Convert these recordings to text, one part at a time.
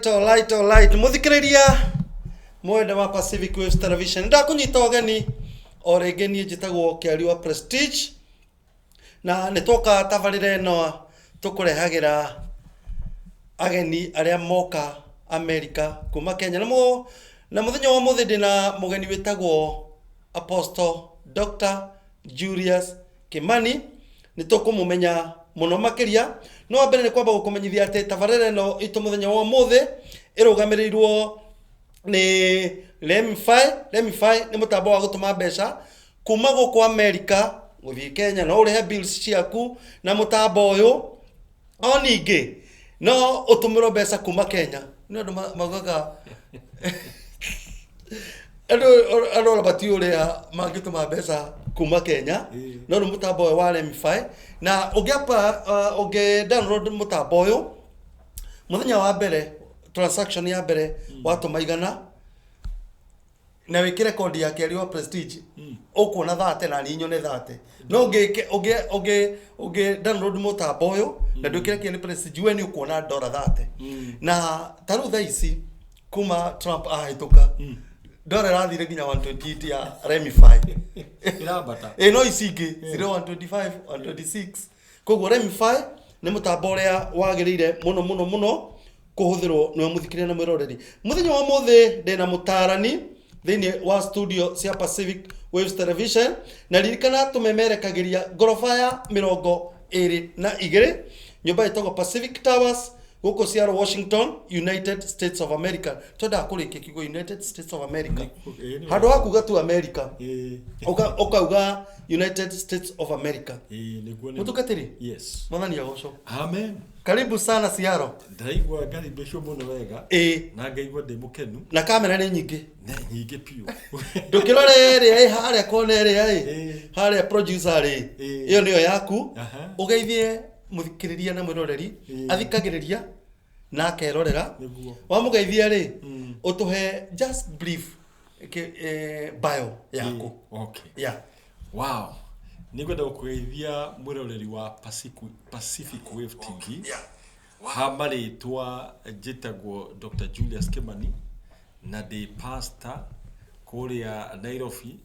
Alright. Muthikiriria mwenda wa Pacific Waves Television. Ndakunyita ogeni o ringi nie njitagwo Kiari wa Prestige. Na nitoka tabarire no tukurehagira ageni aria moka America kuma Kenya. Na muthenya wa muthi ndina mugeni witagwo Apostle Dr.Julius Kimani. Nitukumumenya muno makiria no mbere ni kwamba gukumenyithia ati tabarire no itu muthenya wa muthi irugamirirwo ni Lemify ni mutambo wa gutuma mbeca kuma guku America guthii Kenya no urihe bills ciaku na mutambo uyu o ningi no utumiro mbeca kuma Kenya ni andu magaga ando bati uria mangituma mbeca kuma Kenya no ni mutambo wa Lemify na uge download mutambo uyu muthenya wa mbere transaction ya mbere watuma igana na wikire kodi ya Kiari wa Prestige ukuona 30 na ninyo ne 30 no uge download mutambo uyu na ndukire Kiari Prestige we ni ukuona $30 na taru tha ici kuma Trump ahituka dollar rathire nginya 128 ya Lemify irabata no icingi 125 126 koguo Lemify ni mutambo uria wagirire muno kuhuthirwo no muthikiria na mwiroreri muthenya wa muthi ndina mutarani thini wa studio cia Pacific Waves Television na ririkana tumemerekagiria gorofa ya 22 nyumba itagwo Pacific Towers guko cia Washington, United States of America. Tonda kurikia kigo United States of America. Hado hakuga tu America. Okauga United States of America. Mutukatiri? Yes. Mwathani agocwo. Amen. Karibu sana Ciaro. Ndaigwa ngaribishwo muno wega. Na ngaigwa ndi mukenu. Na kamera ni nyingi. Na nyingi piu. Ndukirore ri haria kone ri haria producer ri. Iyo niyo yaku. Ugeithie muthikiriria na mwiroreri athikagiriria na akerorera wa mugeithia ri utuhe just brief bio yako. Okay. Yeah. Wow. Nigwenda gukugeithia mwiroreri wa Pacific Wave TV. Yeah. Hamaritwa njitagwo Dr. Julius Kimani na ndi pastor kuria Nairobi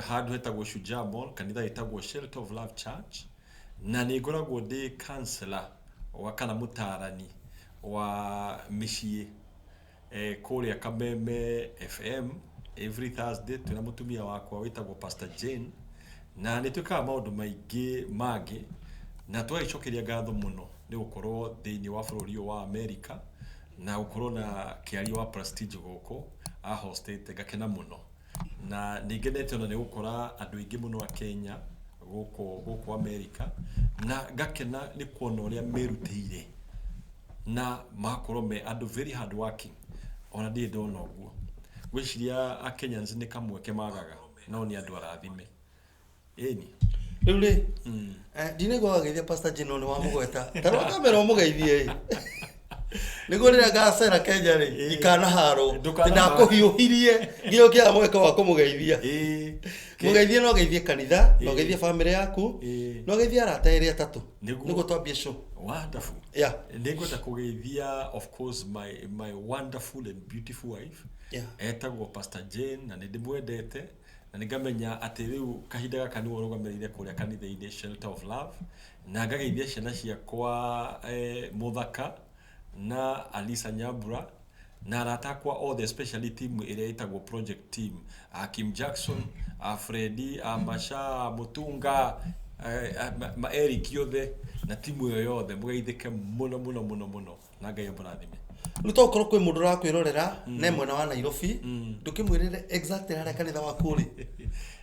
handu hetagwo Shujaa Mall, kanitha hetagwo Shelter of Love Church, na nigoragwo ndi counselor wa kana mutarani wa mishie kuria Kameme FM every Thursday. Tuna mutumia wakwa witagwo Pastor Jane na nitukaga maundu maingi magi na twaicokeria ngatho muno ni gukorwo thiini wa bururi wa America na gukorwo na Kiari wa Prestige guku a hostete gakena muno na ningenete ona ni gukora andu aingi muno a Kenya guku America na gakena ni kuona uria merutire na makorwo me andu very hard working ona ndi ndona uguo gwiciria a Kenyans ni kamweke magaga no ni andu arathime eni riu ri dinegwa geithia Pastor Jino ni wa mugweta tarwa kamera mugeithie niguo rira gacera Kenya ri ikana haro ndakuhiuhirie gio kia mweka wa kumugeithia mugeithie no geithie kanitha no geithie family yaku no geithie arata eri atatu niguo twambie show. Wonderful. Yeah. Ningwenda kugeithia of course my wonderful and beautiful wife. Yeah. Etagwo Pastor Jane na ndimwendete na nigamenya ati riu kahinda gaka ni worugamirire kuria kanitha-ini Shelter of Love na ngageithia ciana ciakwa Muthaka na Alisa Nyambura na aratakwa all the special team iria itagwo project team Kim Jackson, Freddy, Masha, Mutunga, Eric yothe na timu yo yothe mugeithike muno na Ngai amurathime. Rutokorwo kwi mundu ra kwirorera ne mwena wa Nairobi ndukimwirire exactly haria kanitha wa kuri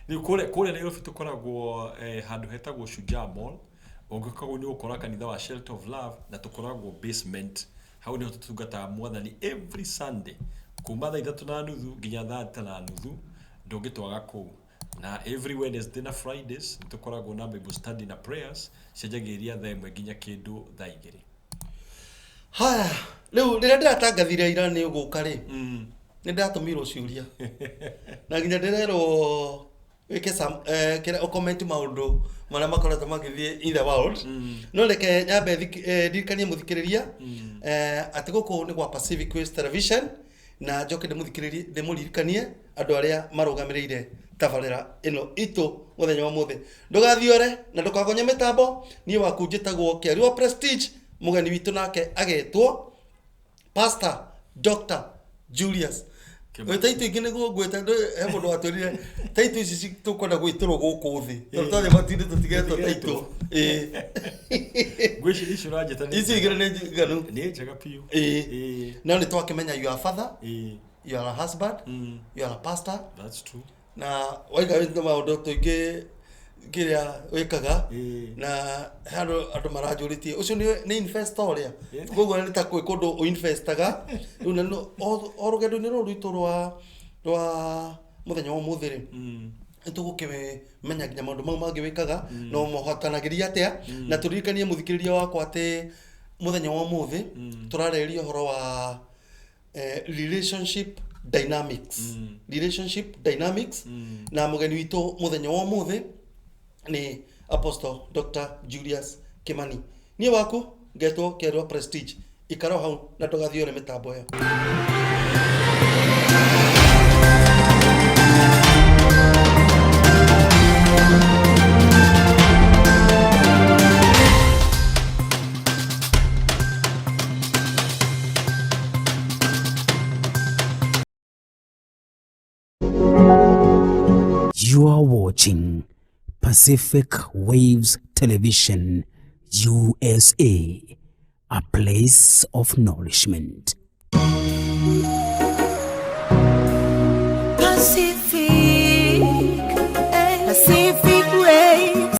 ni kure Nairobi tukoragwo handu hetagwo Shujaa Mall ungikagwo ni ukora kanitha wa Shelter of Love na tukoragwo basement hau ni tutungata mwathani every Sunday kuma thaa 3:30 nginya thaa 5:30 ndungitwaga kuu na every Wednesday na Fridays tukoragwo na Bible study na prayers ciajagiria thaa 1 nginya kindu thaa 2. Haya riu rira ndiratangathire ira ni uguka ri ni ndatumirwo ciuria na nginya ndirerwo weke some kira comment maundu mara makoretwo magithie in the world no reke nyambe dirikanie muthikiriria ati guku ni gwa Pacific Coast Television na njoke ndimuririkanie andu aria marugamirire tabarira ino itu muthenya wa muthe ndugathiore na ndukagonye mitambo nie waku njitagwo Kiariwa Prestige mugeni witu nake agetwo Pastor Dr. Julius taito ingine go gweta ndo he mundu atwirire taito ici tukwenda gwitirwo guku thi tutathi matinde tutigetwo taito gwici ici urajeta ni ici igire ni nganu ni njega piu na ni twakimenya you are father you are a husband you are a pastor that's true na waiga ndo maundu tuingi kiria wikaga na andu marajuritie ucio ni investor ya gogo ni ta kwe kundu investaga runa no orugendo ni ruritu rwa muthenya wa muthiri nitugukiwe menya ginya maundu mau mangi wikaga no muhotanagiria atia na turirikanie muthikiriria wakwa ati muthenya wa muthi turareria horo wa relationship dynamics na mugeni witu muthenya wa muthi ni Apostle Dr. Julius Kimani ni waku getwo Kiariwa Prestige ikaro hau na tugathiore mitambo yo You are watching Pacific Waves Television, USA, a place of nourishment. Pacific Waves.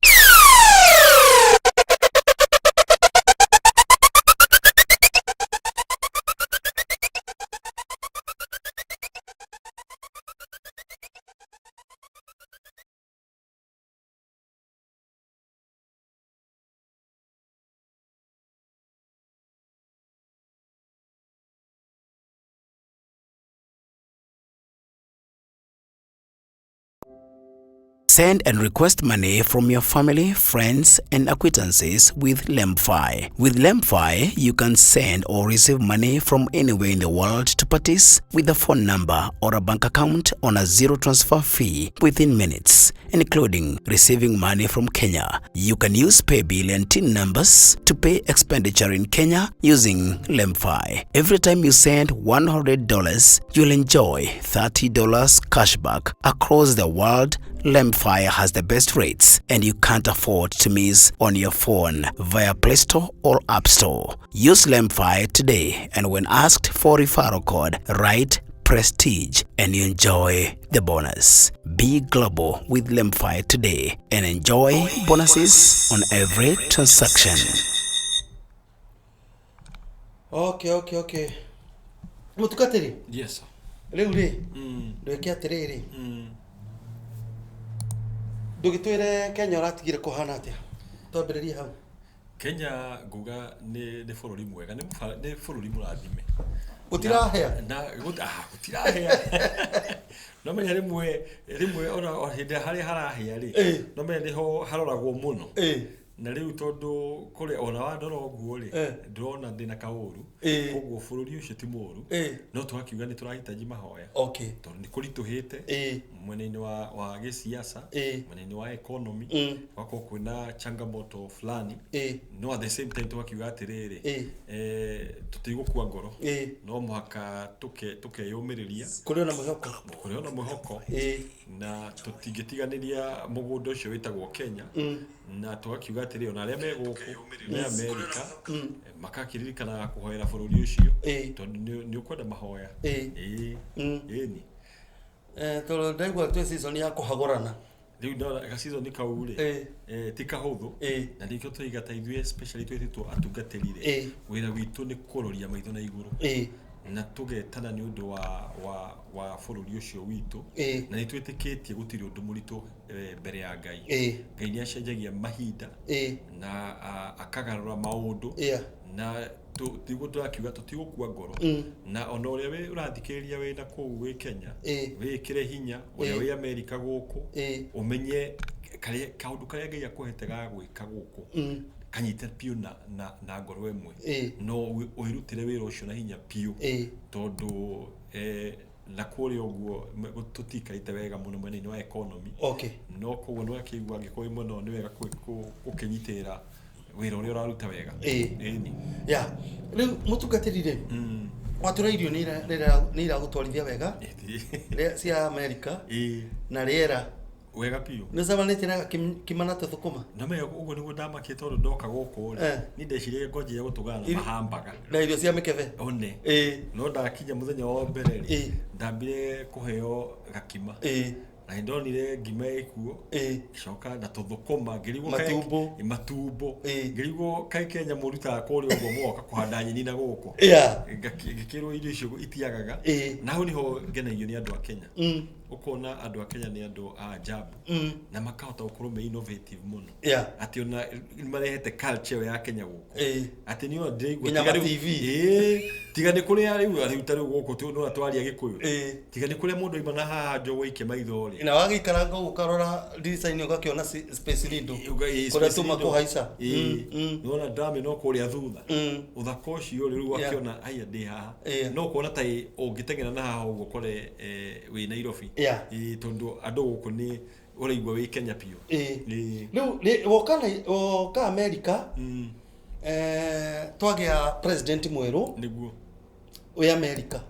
Send and request money from your family, friends, and acquaintances with Lemfi. With Lemfi, you can send or receive money from anywhere in the world to parties with a phone number or a bank account on a zero transfer fee within minutes, including receiving money from Kenya. You can use paybill and TIN numbers to pay expenditure in Kenya using Lemfi. Every time you send $100, you'll enjoy $30 cashback across the world. Lemfi has the best rates and you can't afford to miss on your phone via Play Store or App Store. Use Lemfi today and when asked for referral code, write Prestige and you enjoy the bonus. Be global with Lemfi today and enjoy bonuses on every transaction. Okay. Mutukatiri? Yes sir. Riu ri ndweke atiriri ndugitwire Kenya uratigire kuhana atia twambiririe hau Kenya nguga ni bururi mwega ni bururi murathime gutirahea na gutirahea no menya rimwe ona hindi hari harahea ri no menya niho haroragwo muno na riu tondu kuri ona wa ndoro guo ri ndrona ndina kauru koguo bururi ucio ti muru no twakiuga ni turahitaji mahoya tondu ni kurituhite mwena-ini wa gisiasa mwena-ini wa economy wako kwina changamoto fulani no at the same time twakiuga atiriri tutigukua ngoro no muhaka tukeyumiriria kuri ona mwihoko na tutingitiganiria mugunda ucio witagwo Kenya na twakiuga atiri ona aria meguku me America makakiririkana kuhoera bururi ucio tondu ni ukwenda mahoya ni tolo ndaigua tu season ya kuhagorana riu ndora season kau ri ti kahuthu na nikio tuigata ithuĩ especially twetitwo atungatirire wira witu ni kuroria maitho na iguru na tugetana ni undu wa bururi ucio witu na ni twitikitie gutiri undu muritu mbere ya Ngai Ngai ni acenjagia mahinda na akagarura maundu na tigo turakiuga tutigukua ngoro na ona uria we urathikiriria we na kuu we Kenya we kire hinya uria we America guku umenye kaundu karia Ngai akuhete ga gwika guku kanyita piu na ngoro emwe no uirutire wira ucio na hinya piu tondu na kuri oguo tutikaite wega muno mwene wa economy no koguo no akigwa ngikoi muno ni wega kukinyitira wira uria uraruta wega ni riu mutungatirire watura irio ni ira gutwarithia wega cia America na riera wega piu nizamanite na Kimana thukuma na me uguo niguo ndamakie tondu ndoka guku ni ndecirie ngoje ya gutugana mahambaga na irio cia mikebe one no ndakinya muthenya wa mbere ndambire kuheo gakima na ndonire ngima ikuo coka na tuthukuma ngirigwo matumbo ngirigwo kai Kenya muruta kuri uguo mwoka kuhanda nyini na guku ngikirwo irio icio itiagaga na ho niho ngenagio ni andu a Kenya ukona andu a Kenya ni andu a ajabu na makahota gukorwo me innovative muno ati ona marehete culture ya Kenya guku ati ni ona ndiraigua tiga ni kuria riu tari guku tu no atwaria gikuyu tiga ni kuria mundu imana haha njogo ike maitho ri ina wagikaranga ukarora design ugakiona space lindo kuria tuma kuhaica nona ndame no kuria thutha uthaka ucio riu wakiona aya ndi haha no kuona tai ungitengena na haha uguo kore wi Nairobi tondu andu guku ni uraigwa wi Kenya piu riu woka America twagia president mweru niguo we America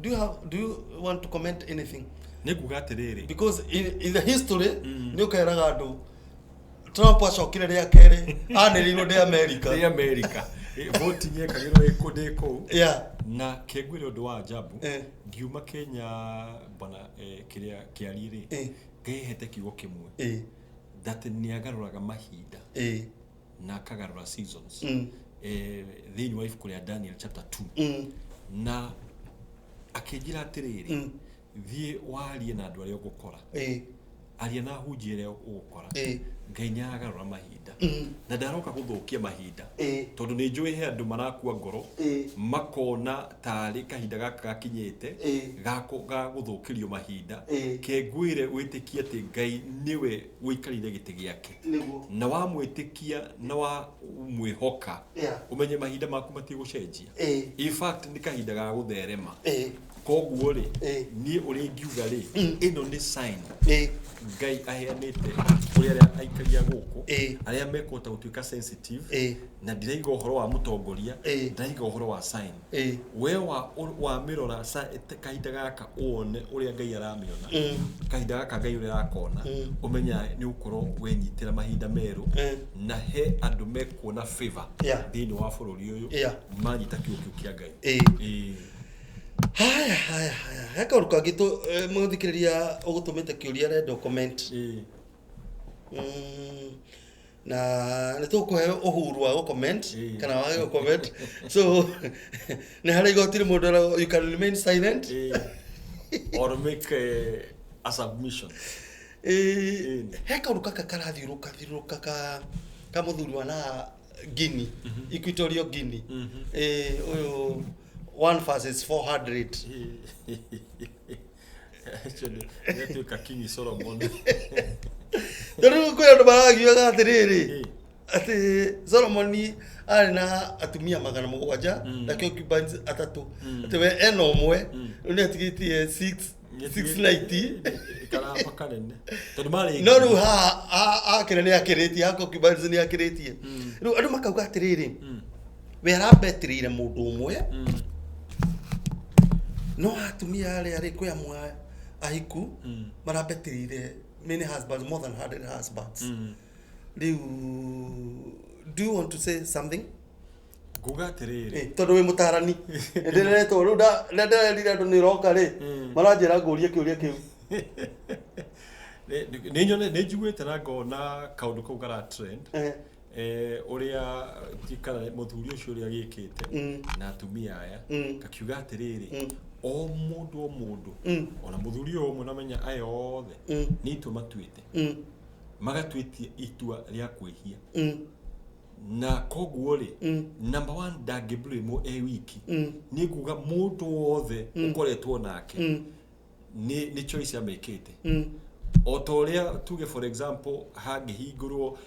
do you want to comment anything niguga atiriri because in the history ni ukairaga andu Trump acokire ria kere anirirwo ndi America vote nye kagiro ekudeko na kegwire undu wa ajabu ngiuma Kenya bana kiria kiariri ngehete kigo kimwe that ni agaruraga mahinda na kagarura seasons thini wa ifuku ya Daniel chapter 2 na akijira atiriri thie warie na andu aria ugukora aria na hunjire ugukora Ngai ni agarura mahinda na ndaroka guthukia mahinda tondu ni njui he andu marakua ngoro makona tari kahinda gaka gakinyite ga guthukirio mahinda kengwire witikia ati Ngai niwe wikarire giti giake na wa mwitikia na wa mwihoka umenye mahinda maku matigucenjia in fact ni kahinda ga gutherema koguo ri ni uri ngiuga ri ino ni sign Ngai aheanite kuri aria aikaria guku aria mekota gutuika sensitive na ndiraiga uhoro wa mutongoria ndiraiga uhoro wa sign we wa mirora kahinda gaka uone uria Ngai aramiona kahinda gaka Ngai uria arakona umenya ni ukorwo wenyitira mahinda meru na he andu mekuona favor thini wa bururi uyu manyita kiukiu kia Ngai haya heka uruka gitu muthikiriria ugutumite kiuria re document na nitukuhe uhuru wa comment kana wa comment so ne hari gotire mundu you can remain silent or make a submission heka uruka karathiuruka ka muthuri wa na Guinea Equatorial Guinea uyu 1 versus 400 actually netu kakingi Solomon Tari ko ndo baragiwa atiriri ati Solomon ni ari na atumia magana mugwanja na kyo kibanzi atatu ati we eno mwe ni atigitie 690 kana pakanene tondu mari no ru ha akire ni akiriti hako kibanzi ni akiritie ru andu makauga atiriri we arabetirire mundu umwe no atumia ari kwa mwa ahiku marabetirire many husbands, more than 100 husbands. Do you want to say something? Guga terere. Todo we mutarani. Ndere to ruda ndere lira ndo ni roka ri. Maranjira nguria kiuria kiu. Ne njiguite na ngona kaundu kau gara trend. uria tikara muthuri ucio uria gikite na atumia aya kakiuga atiriri o mundu ona muthuri o mwe namenya aya othe ni tu matuite magatuitie itua ria kwihia na koguo ri number 1 dangiblemo wiki ni kuga mundu wothe ukoretwo nake ni choice amekete otoria tuge for example hangihingurwo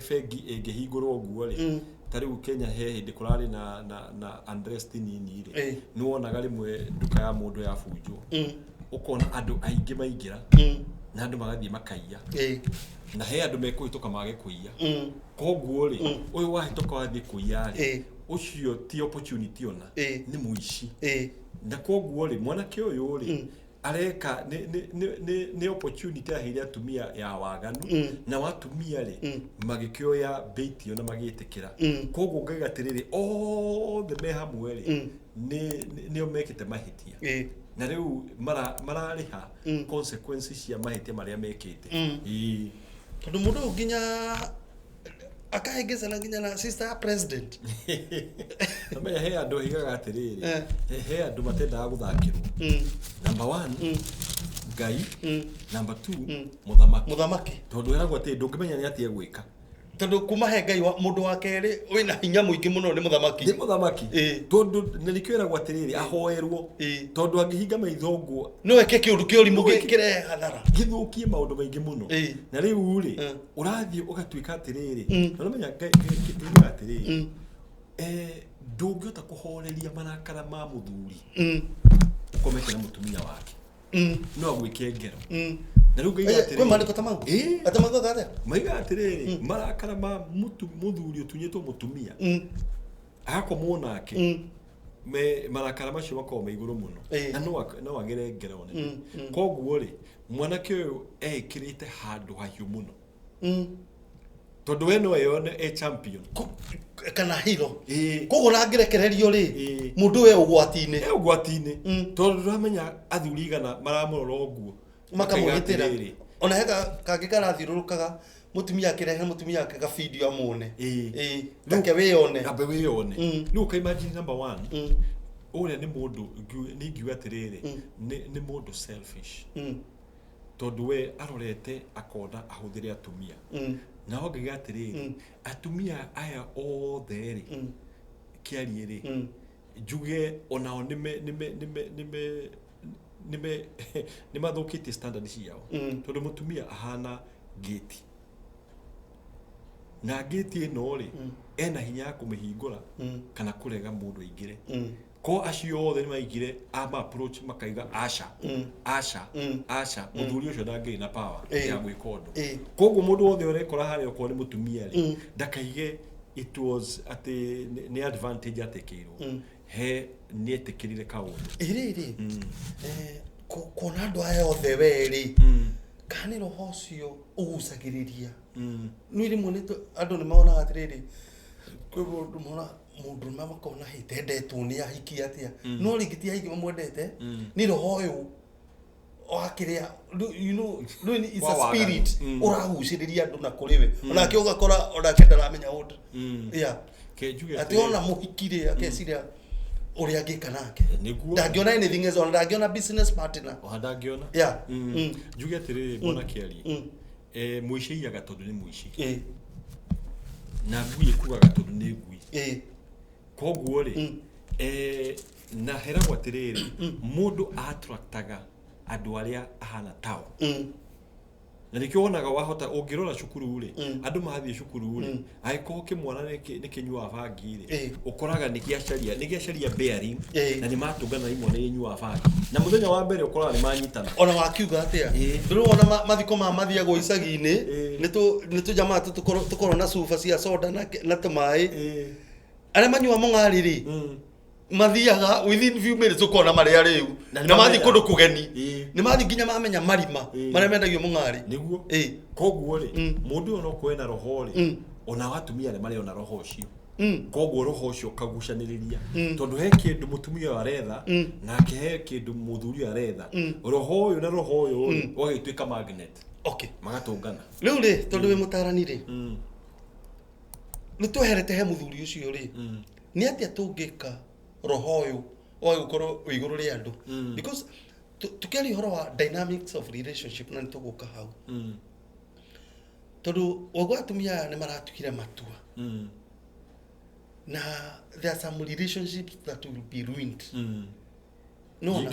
fegi ingihingurwo guo ri tariu Kenya he hindi kurari na unrest nini ri ni wonaga rimwe duka ya mundu ya funjwo ukona andu aingi maingira na andu magathie makaiya na he andu mekuhituka mage kuiya koguo ri uyu wahituka wathie kuiya ri ucio ti opportunity ona ni muici na koguo ri mwanake uyu ri areka ni opportunity ahire atumia ya waganu na watumia ri magikioya beitio na magitikira koguo ngaigatiriri the me hamwe ri ni omekite mahitia na riu marariha consequences cia mahitia maria mekite tondu mundu nginya akaegeza na nginya na sister president Namenya he andu higaga atiriri he andu matenda guthakirwo number 1 ngai number 2 muthamaki tondu eragwo ati ndungimenya ni ati egwika tondu kuma he ngai mundu wa keri wina hinya muingi muno ni muthamaki tondu nilikwiragwo atiriri ahoerwo tondu angihinga maithongo no weke kiundu kiurimu gikire hathara githukie maundu maingi muno na riu ri urathie ugatuika atiriri namenya ngai atiriri ndungiota kuhoreria marakara ma muthuri ukomete na mutumia wake no agwike ngero na riu ngaiga atiriri kwe mandiko tamangu atamangu gathe maiga atiriri marakara ma muthuri utunyetwo mutumia agakomwo nake marakara macio makorwo me iguru muno na no agere ngero nene koguo ri mwanake uyu ekirite handu hahiu muno tondu we no yone champion kana hero koguo na ngirekererio ri mundu we ugwatine tondu ramenya athuri igana maramurora uguo makamugitira ona heka kangikarathirũrũkaga mutumia akirehe mutumia ake ga video amone reke weyone abe weyone riu ka imagine number 1 ore ni mundu ni ngiuga atiriri ni mundu selfish tondu we arorete akona ahuthire atumia na ongiga atiriri atumia aya othe ri kiari ri njuge onao ni mathukite standard ciao tondu mutumia ahana gate na gate ino ri ena hinya kumihingura kana kurega mundu ingire ko acio othe ni maigire ama approach makaiga asha muthuri ucio ndangiri na power ya gwika undu koguo mundu wothe urekora hari okwo ni mutumia ri ndakaige it was ati ni advantage atekirwo he ni etekirire kaundu iri kona andu aya othe weri kaniro hocio ugusagiriria nwiri munito andu ni maona atiriri koguo ndumona mundu makona hitendetwo ni ahiki atia no rigiti ahiki mamwendete ni roho uyu oakiria you know it's a spirit uraguciriria andu na kuriwe onake ugakora onake ndaramenya undu kejuge ati ona muhikire akeciria uria ngika nake ndangiona anything else ona ndangiona business partner ndangiona juge atiri bona kiari muiciaga tondu ni muici na ngui kugaga tondu ni ngui koguo ri na heragwo atiriri mundu attractaga andu aria ahana tao na nikio onaga wahota ungirora cukuru ri andu mahathie cukuru ri aiko kimwana ni kinyua bangi ri ukoraga nigiacaria bearing na ni matungana imwe ni nyua bangi na muthenya wa mbere ukoraga ni manyitana ona wakiuga atia ndurona mathiko ma mathiago icagi-ini nitu jamaa tukoro na sufa cia soda na tumai aria manyua mong'ari ri mathiaga within few minutes ukona maria riu na mathi kundu kugeni ni mathi nginya mamenya marima maria mendagio mung'ari niguo koguo ri mundu ono kwena roho ri ona watumia ni maria ona roho ucio koguo roho ucio kagucaniriria tondu he kindu mutumia aretha nake he kindu muthuri aretha roho uyu na roho uyu wagituika magnet okay magatungana riu ri tondu we mutarani ri nitweherete he muthuri ucio ri ni atia tungika roho uyu o gukorwo iguru ri andu because tukeli horo wa dynamics of relationship na nituguka hau tondu ogwa atumia ni maratukire matua na there are some relationships that will be ruined no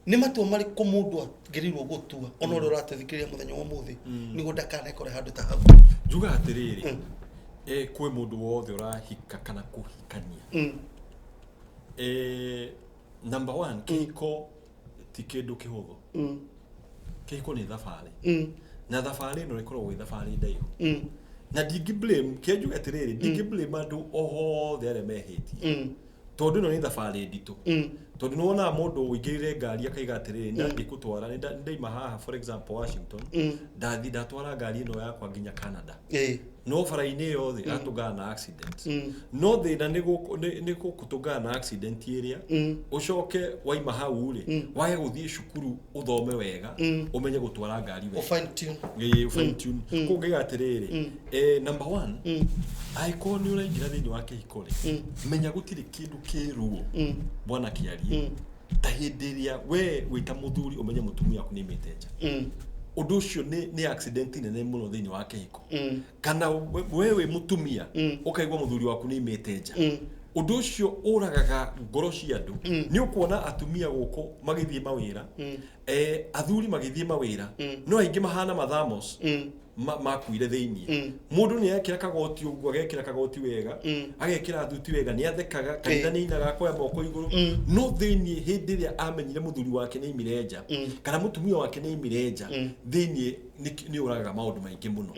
ni matua mari ko mundu agirirwo gutua ona uri uratuthikiria muthenya wa muthi nigo ndakane kore handu ta hau juga atiriri kwe mundu wothe urahika kana kuhikania number 1 kiko tikindu kihuthu kiko ni thabari na thabari no ikorwo thabari ndaihu na digi blame keju atiriri digi blame andu oho there mehiti tondu no ni thabari nditu tondu no na mundu wigirire ngari akaiga atiriri ndandi kutwara ndaima haha for example Washington ndathi ndatwara ngari no yakwa nginya Canada no faraine yothe atugana accident no thina ni gukutugana accident area ucoke waima hau ri waye guthie cukuru uthome wega umenye gutwara ngari wega fine tune kungiga atiriri number 1 aiko ni uraingira thini wa kihikore menya gutire kindu kiruo bwana kiari tahindiria we wita muthuri umenye mutumia yaku ni miteja undu ucio ni accident nene muno thini wa kihiko kana wewe mutumia ukaigwa muthuri waku ni miteja undu ucio uragaga ngoro cia andu ni ukuona atumia guko magithie mawira athuri magithie mawira no aingi mahana mathamos makuire thini mundu ni ekira kagoti uguo agekira kagoti wega agekira thuti wega ni athekaga kanitha ni inaga kwa moko iguru no thini hindi ria amenyire muthuri wake ni mireja kana mutumia wake ni mireja thini ni uragaga maundu maingi muno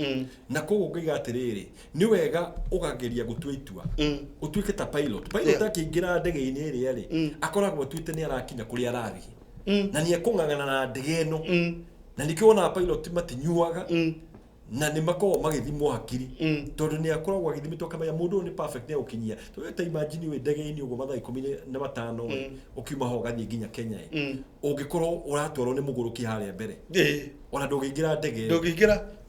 na koguo ngiga atiriri ni wega ugageria gutua itua utuike ta pilot akingira ndege-ini ri ri akoragwo tuite ni arakinya kuri arathi na ni ekung'ang'ana na ndege ino na nikiona pilot matinyuaga na ni makoo magithimwo hakiri tondu ni akoragwo agithimitwo kamenya mundu ni perfect ni ukinyia to imagine we ndege-ini ugo mathaa 15 ukiuma ho gathie nginya Kenya ungikorwo uratwarwo ni muguruki haria mbere ona ndungiingira ndege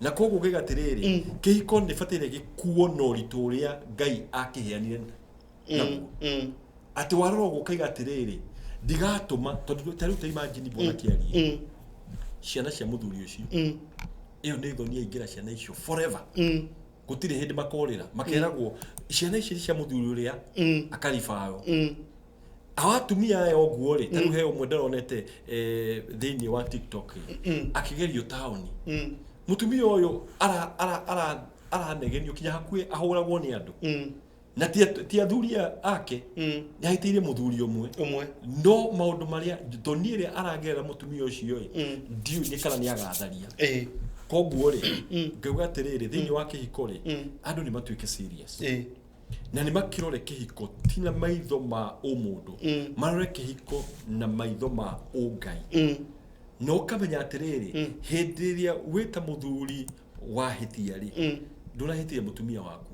na koguo ngiga atiriri kihiko ni fatire gikuo no rituria Ngai akiheanire naguo ati waroro gukaiga atiriri ndigatuma tondu tariu ta imagine bona kiari ciana cia muthuri ucio iyo ni thoni ingira ciana icio forever gutire hindi makorira makeragwo ciana icio cia muthuri uria akarifayo awatumia ayo oguo ri tariu he umwe ndaronete thini wa TikTok akigerio town mutumia uyu ara negenio kinya hakue ahuragwo ni andu na ti athuria ake ni haitirie muthuri umwe no maundu maria tonire aragerera mutumia ucio ndiu ni kana ni agatharia koguo ri ngauga atiriri thini wa kihiko ri andu ni matuike serious na ni makirore kihiko tina maitho ma umundu marore kihiko na maitho ma ungai no kamenya atiriri hindi ria wita muthuri wahitia ri ndurahitia mutumia waku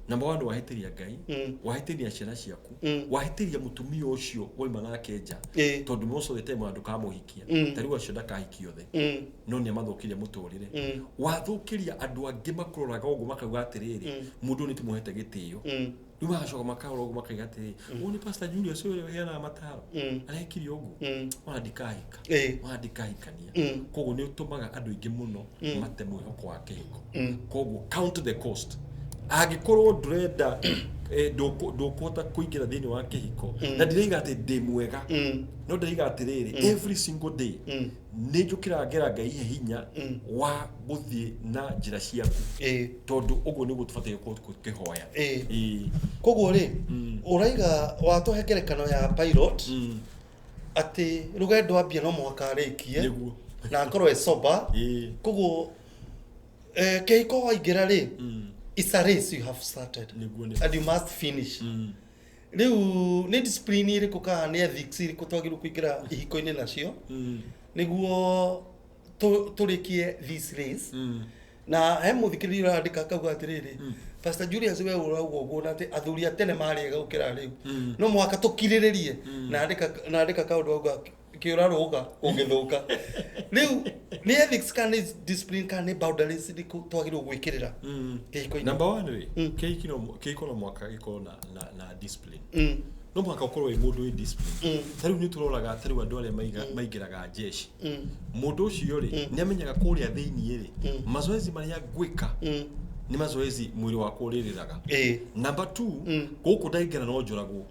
number 1 wahitiria Ngai wahitiria ciana ciaku wahitiria mutumia ucio woima nake nja tondu moso thete mwandu kamuhikia tariu acio ndakahikio the no ni amathukiria muturire wathukiria andu angi makuroraga uguo makauga atiriri mundu ni tumuhete gitio riu magacoka makaura uguo makaiga atiriri ni Pastor Julius uyu hena mataro arekiri uguo ona ndikahikania koguo ni utumaga andu ingi muno mate mwihoko wa kihiko koguo count the cost agikorwo ndurenda ndukota kuingira thini wa kihiko na ndiriga ati ndi mwega no ndiriga atiriri every single day ni njukira ngera Ngai hinya wa guthie na njira ciaku tondu uguo ni gutubataire kukihoya koguo ri uraiga watuhe ngerekano ya pilot ati rugendo ambia no mwaka rikie na akorwo sober koguo kihiko waingira ri it's a race you have started and you must finish riu ni discipline iri kuka ni ethics iri kutwagiru kuingira ihiko-ini nacio niguo turikie this race na he muthikiriri urandika kauga atiriri Pastor Julius we urauga uguo na ati athuri atene mari ga ukira riu no mwaka tukiriririe na andika kaundu auga kiuraruga ungithuka riu ni ethics kana discipline kana boundaries liko twagirwo gwikirira kihiko-ini. Number 1 kihiko no mwaka giko na discipline no mwaka ukorwo wi mundu wi discipline tariu ni turoraga tariu andu aria maigiraga jeshi mundu ucio ri ni amenyaga kuria thiini ri mazoezi maria gwika ni mazoezi mwiri wakwa uririraga. Number 2 guku ndaingera no njuragwo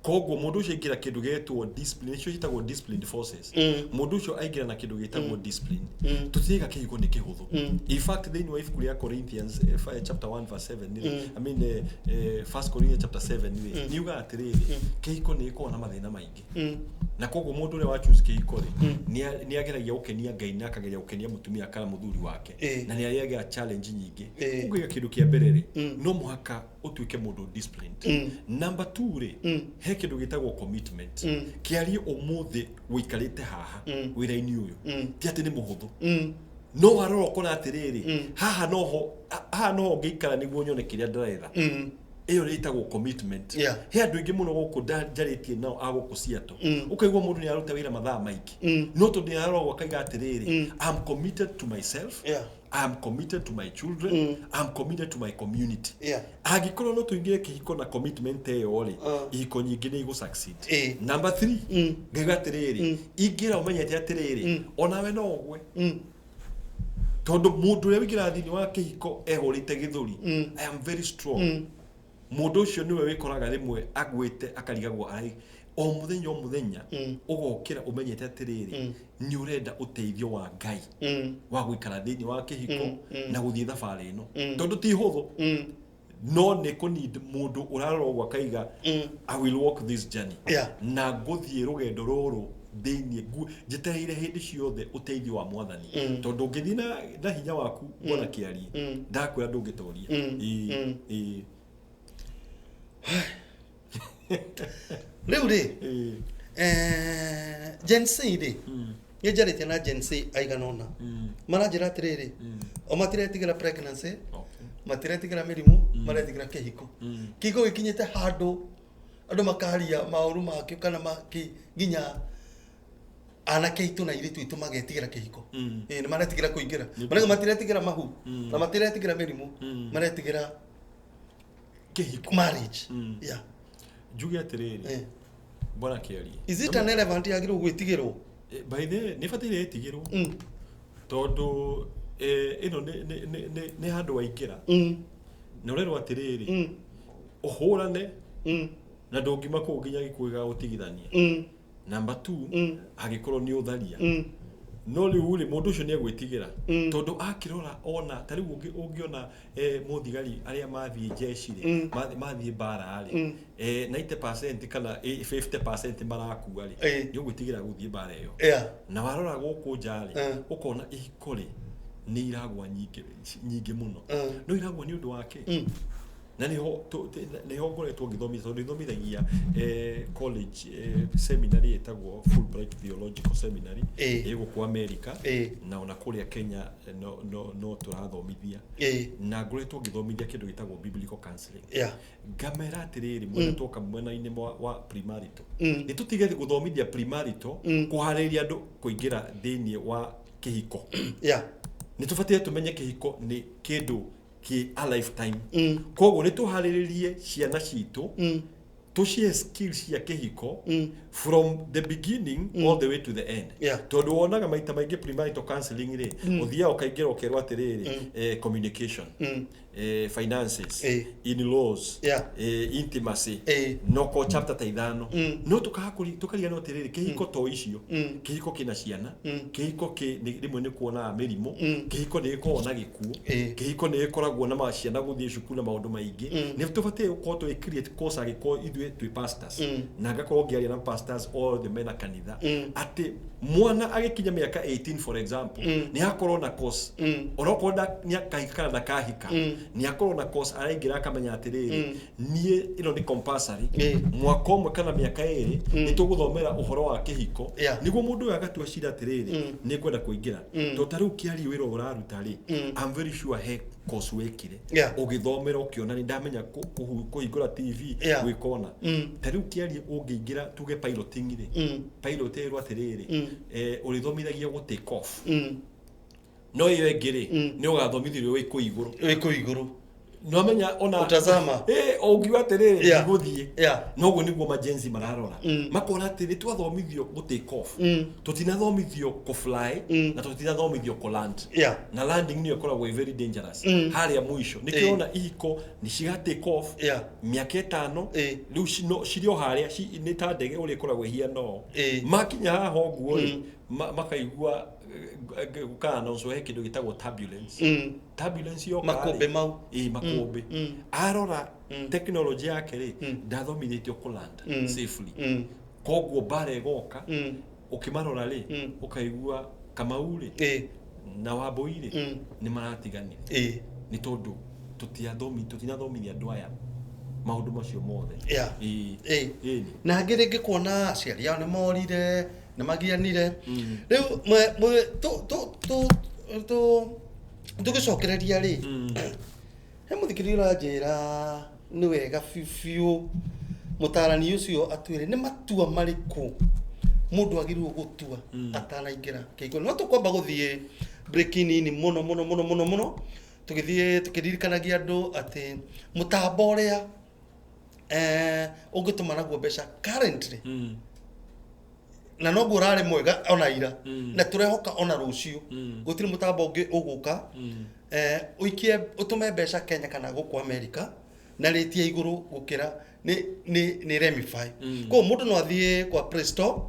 koguo mundu ucio aingira kindu getwo discipline icio hitagwo disciplined forces mundu ucio aingira na kindu getagwo discipline tutiga kihiko ni kihuthu. In fact then wa ifuku ya Corinthians chapter 1 verse 7 I mean 1 Corinthians chapter 7 ni uga atiriri kihiko ni iko na mathina maingi na koguo mundu ule wa choose kihiko ri ni ageragia gukenia Ngai na akageria gukenia mutumia kana muthuri wake na ni ageragia challenge nyingi ugiga kindu kia mbere ri no muhaka utuike mundu disciplined. Number 2 ri he kindu gitagwo commitment kiari umuthi wikarite haha wira-ini uyu ti ati ni muhuthu no warora ukona atiriri haha noho ngeikara niguo nyone kiria ndiretha iyo ritagwo commitment. He andu ingi muno guku njaritie nao aguku ciato ukaigwa mundu ni aruta wira mathaa maingi no to ni arorwo akaiga atiriri I'm committed to myself, I'm committed to my children, I'm committed to my community. Agikorwo no tuingire kihiko na commitment eyo ri ihiko nyingi ni igu succeed. Number 3 ngaiga atiriri ingira umenyete atiriri onawe no ogwe tondu mundu uria wigira thini wa kihiko ehurite githuri I am very strong mundu ucio niwe wikoraga rimwe agwite akarigagwo ai o muthenya ugokira umenyete atiriri ni urenda uteithio wa Ngai wa gwikara thini wa kihiko na guthie thabari ino tondu ti huthu no ne ko need mundu urarogwa kaiga I will walk this journey na guthie rugendo ruru thini njitereire hindi ciothe uteithio wa Mwathani tondu ngithii na hinya waku bona kiari ndakwira ndungitoria riu ri Gen Z ri ye jarite na Gen Z aiganona maranjira atiriri o matiretigira pregnancy matiretigira mirimu maretigira kihiko kihiko gikinyite handu andu makaria mauru make kana maki ginya anake itu na iritu itu magetigira kihiko ni maretigira kuingira marega matiretigira mahu na matiretigira mirimu maretigira kihiko marriage juge atiriri bona kiari is it an relevant yagiru gwitigirwo by the ni fatire etigirwo tondu ino ne handu waingira na urero atiriri uhurane na ndongima ku nginya gikuiga utigithania. Number 2 agikorwo ni utharia no riu ri mundu ucio ni egwitigira tondu akirora ona tari ungiona muthigari aria mathie jeshi ri mathie bara ri 90% kana 50% marakua ri ni ugwitigira guthie bara iyo na warora guku njari ukona ihikori ni iragwa nyingi muno no iragwa ni undu wake na niho ngoretwo ngithomithia tondu ithomithagia college seminary etagwo Fulbright Theological Seminary iguku America na ona kuria Kenya no turathomithia na ngoretwo ngithomithia kindu gitagwo biblical counseling ngamera atiriri mwena toka mwena-ini wa primarital ni tutige guthomithia primarital kuhariria andu kuingira thiini wa kihiko ni tufatie tumenye kihiko ni kindu ki a lifetime koguo ni tuhariririe ciana citu tushie skills ya kihiko from the beginning all the way to the end tondu wonaga maita maingi primarital counseling ri uthia ukaingira ukerwa atiriri communication finances in-laws intimacy noko chapter ta ithano no tukariga no atiriri kihiko to icio kihiko kina ciana kihiko rimwe ni kuona mirimu kihiko ni kuona gikuo kihiko ni koragwo na maciana guthie cukuru na maundu maingi ni tubatie uko to create course agiko ithuĩ twi pastors na ngakorwo ngiaria na pastors all the men a kanitha ati mwana agikinya miaka 18 for example ni akorwo na course orokonda ni akahika na kahika ni akorwo na course araingira akamenya atiriri nie ino ni compulsory mwaka umwe kana miaka iri ni tuguthomera uhoro wa kihiko niguo mundu agatua cira atiriri ni kwenda kuingira to tariu kiari wira uraruta ri I'm very sure he course wekire ugithomera ukiona ni ndamenya kuhingura TV wikona tariu kiari ungiingira tuge piloting ri pilot ero atiriri urithomithagia go take off no iyo engire ni ugathomithirio wi kuiguru no menya ona utazama ogiwa terere guthie no go niguo majenzi mararora makona atiri twathomithio go take off tutinathomithio ku fly na tutinathomithio ku land na landing ni ikoragwo very dangerous haria mwisho nikiona ihiko ni ciga take off miaka 5 riu cirio haria ni ta ndege uri ikoragwo hiano makinya haho guo makaigua gukana nso he kindu gitagwo turbulence yo makombe mau makombe arora technology yake ri ndathomithitio ku land safely koguo bare goka ukimarora ri ukaigua kamauri na waboire ni maratigani ni tondu tutinathomithia andu aya maundu macio mothe na ngirenge kuona aciari ao ni morire na magianire riu tugicokereria ri he muthikiri uranjira ni wega fiu mutarani ucio atwire ni matua mariku mundu agirwo gutua atanaingira kigo no tukwamba guthie breaking in muno tugithie tukiririkanagia andu ati mutambo uria ungituma naguo mbeca currently na no gurare mwega ona ira na turehoka ona rucio gutiri mutambo ungi uguka uikie utume mbeca Kenya kana guku America na ritie iguru gukira ni Remify ko mundu no athie kwa Play Store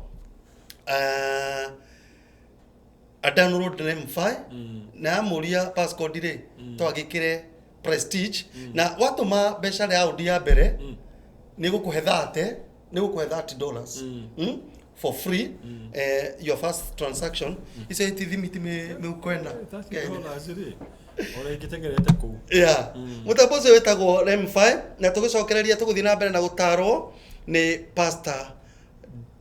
download Remify na muria passcode ri twagikire Prestige na watuma mbeca ya audi ya mbere ni gukuhe $30 for free your first transaction ise ithimiti me ukwenda $30 ri ora igitengerete ku mutaboze wetagwo Remify na tugicokereria tuguthii na mbere na gutarwo ni Pastor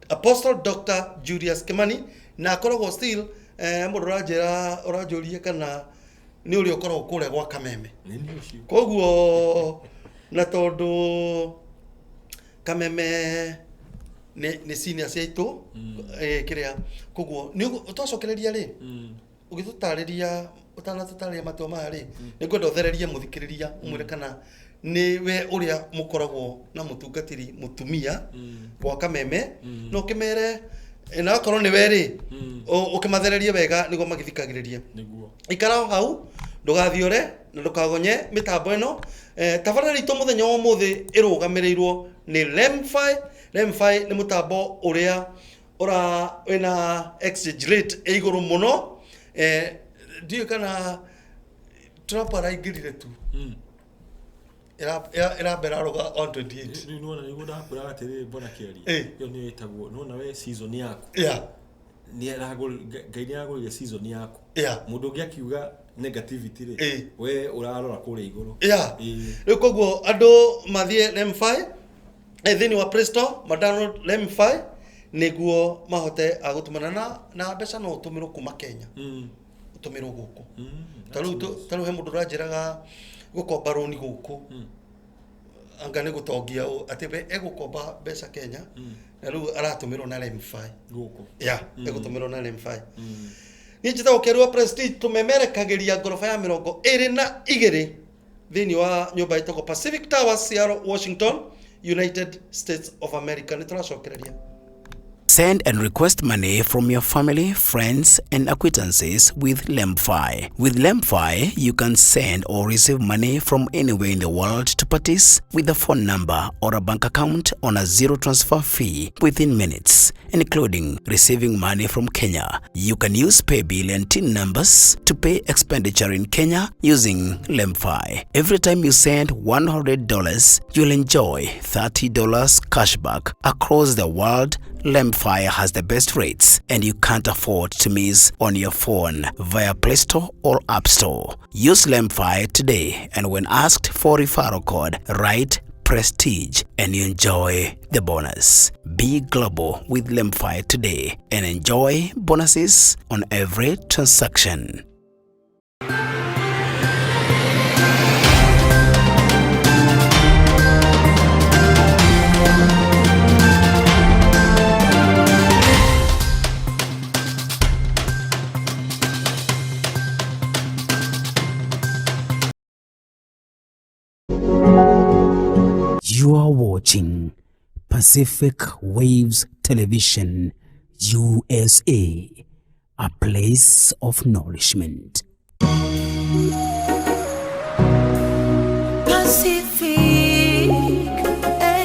Apostle Dr. Julius Kimani na akoragwo still mundu uranjuria kana ni uri ukoragwo kure gwa Kameme koguo na tondu Kameme ni senior saitu kiria koguo ni utwacokereria ri ugitutariria utanatutariria matwa mari ni kwenda uthererie muthikiriria umwire kana ni we uria mukoragwo na mutungatiri mutumia gwa Kameme no kimere na korwo ni weri ukimathererie wega nigo magithikagiriria niguo ikara hau ndugathiore na ndukagonye mitambo ino tafadhali itu muthenya wa muthi irugamirirwo ni Remify ni mutambo uria wina exchange rate iguru muno ndio kana trapara igirire tu era beraroga on 28 ni nona niguo ndakura atiri mbona kiari yo ni itagwo nona we season yaku ni gaini yagurire season yaku mundu ungi akiuga negativity ri we urarora kure iguru koguo andu mathie Remify thini wa Play Store download Remify niguo mahote agutumana na mbeca no utumirwo kuma Kenya utumirwo guku taru he mundu ranjiraga gukomba roni guku anga ni gutongia ati we egukomba mbeca Kenya na riu aratumirwo na Remify guku egutumirwo na Remify ni njita ukerwa Prestige tumemerekagiria gorofa ya 22 thini wa nyumba itoko Pacific Towers, Seattle, Washington, United States of America. Nituracokereria. Send and request money from your family, friends, and acquaintances with Lemfi. With Lemfi, you can send or receive money from anywhere in the world to parties with a phone number or a bank account on a zero transfer fee within minutes, including receiving money from Kenya. You can use paybill and TIN numbers to pay expenditure in Kenya using Lemfi. Every time you send $100, you'll enjoy $30 cashback across the world Lempfire has the best rates and you can't afford to miss on your phone via Play Store or App Store. Use Lempfire today and when asked for referral code, write Prestige and you enjoy the bonus. Be global with Lempfire today and enjoy bonuses on every transaction. You are watching Pacific Waves Television, USA, a place of nourishment.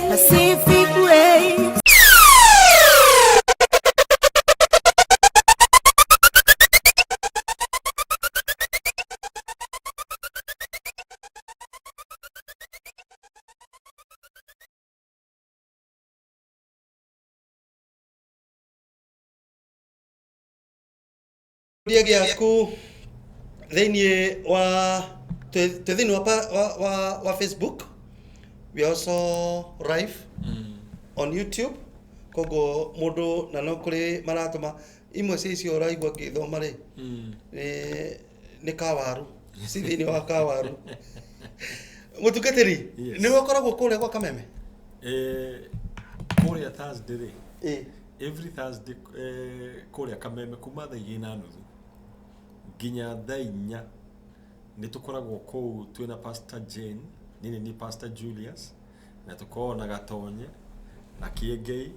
Pacific Waves. Dia giaku thini wa thini wa Facebook. We also live on YouTube. Kogo modo na no kuri maratuma imwe cicio raigwa ngithoma ri ni kawaru si thini wa kawaru mutukatiri ni wakoragwo kule kwa kameme kule Thursday every Thursday kule kameme kuma thaa 2:30 nginya thaa 4 ni tukoragwo kou twina Pastor Jane ni Pastor Julius na tukoragwo na gatonye na kiengei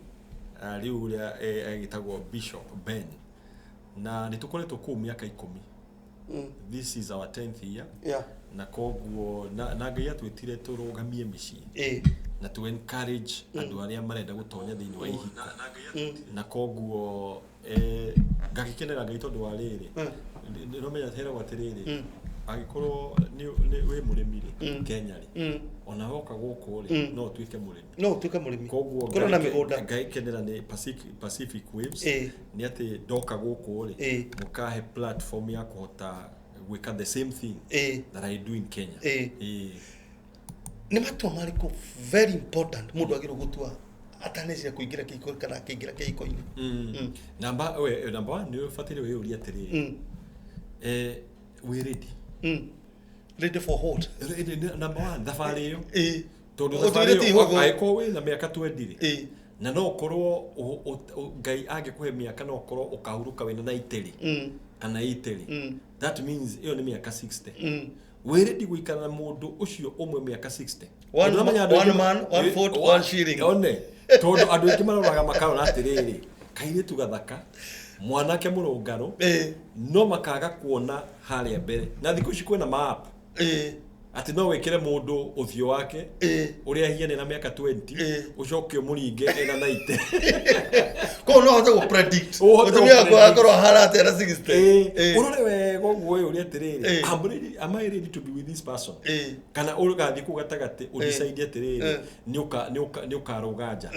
riu uria agitagwo Bishop Ben na ni tukoretwo kou miaka 10. This is our 10th year. Yeah. Na koguo na ngai atwitire turugamie micii na to encourage andu aria marenda gutonya thiini wa ihiko na koguo ngagikenera ngai tondu wa riri no menya thera gwatiriri agikorwo ni we murimiri Kenya ri ona woka guku ri no tuike murimi koguo koro na migunda ngaikenera ni Pacific Waves ni ati doka guku ri mukahe platform ya kuhota gwika the same thing that I do in Kenya. Ni matua mariko very important mundu agiro gutua atanecira kuingira kiko kana kingira kiko-ini. Number 1 ni ufatire we uri atiri we ready ready for what? Number 1 thafari yo tondu thafari yo aiko we na miaka 20 na no korwo ngai agikuhe miaka no korwo ukahuruka wena na iteri kana iteri that means iyo ni miaka 60 we ready guikara na mundu ucio umwe miaka 60 one man one foot one shilling one tondu andu ingi maroraga makarora atiriri kaire tu gathaka mwanake murungano no makaga kuona haria mbere na thiku ici kwina map ati no wekire mundu uthio wake uria hiane na miaka 20 ucoke muringe ena 90 ko no hata go predict utumia kwa akoro harate na 60 urore we goguo uria atiriri am I ready to be with this person kana urugathi ku gatagati udecide atiriri ni ukaruganja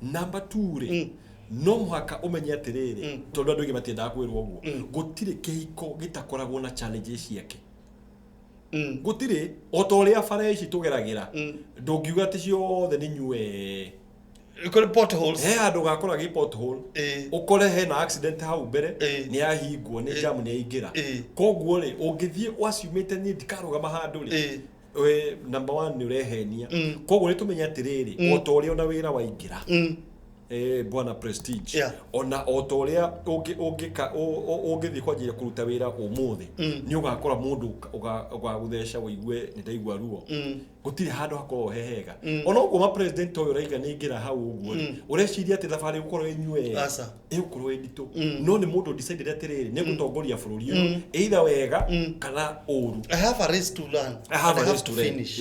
number 2 ri no muhaka umenye atiriri tondu andu ingi matienda kwirwo uguo gutire kihiko gitakoragwo na challenges yake gutire otoria bara ici tugeragira ndungiuga ati ciothe ni nyue ikore potholes andu gakora gi pothole ukore he na accident hau mbere ni ahingwo ni jam ni aingira koguo ri ungithie wasumite ni ndikarugama handu ri we number 1 ni urehenia koguo ni tumenya atiriri otoria ona wira waingira bwana Prestige ona otoria ungithi kwa njira kuruta wira umuthi ni ugakora mundu ugaguthesha wigue ni ndaigwa ruo gutire handu hako hehega ona uguo ma president oyo raiga ni ngira hau uguo ureciria ati thafari gukorwo inywe gukorwo nditu no ni mundu decide atiriri ni gutongoria bururi uyu either wega kana uru I have a race to learn I have a race to finish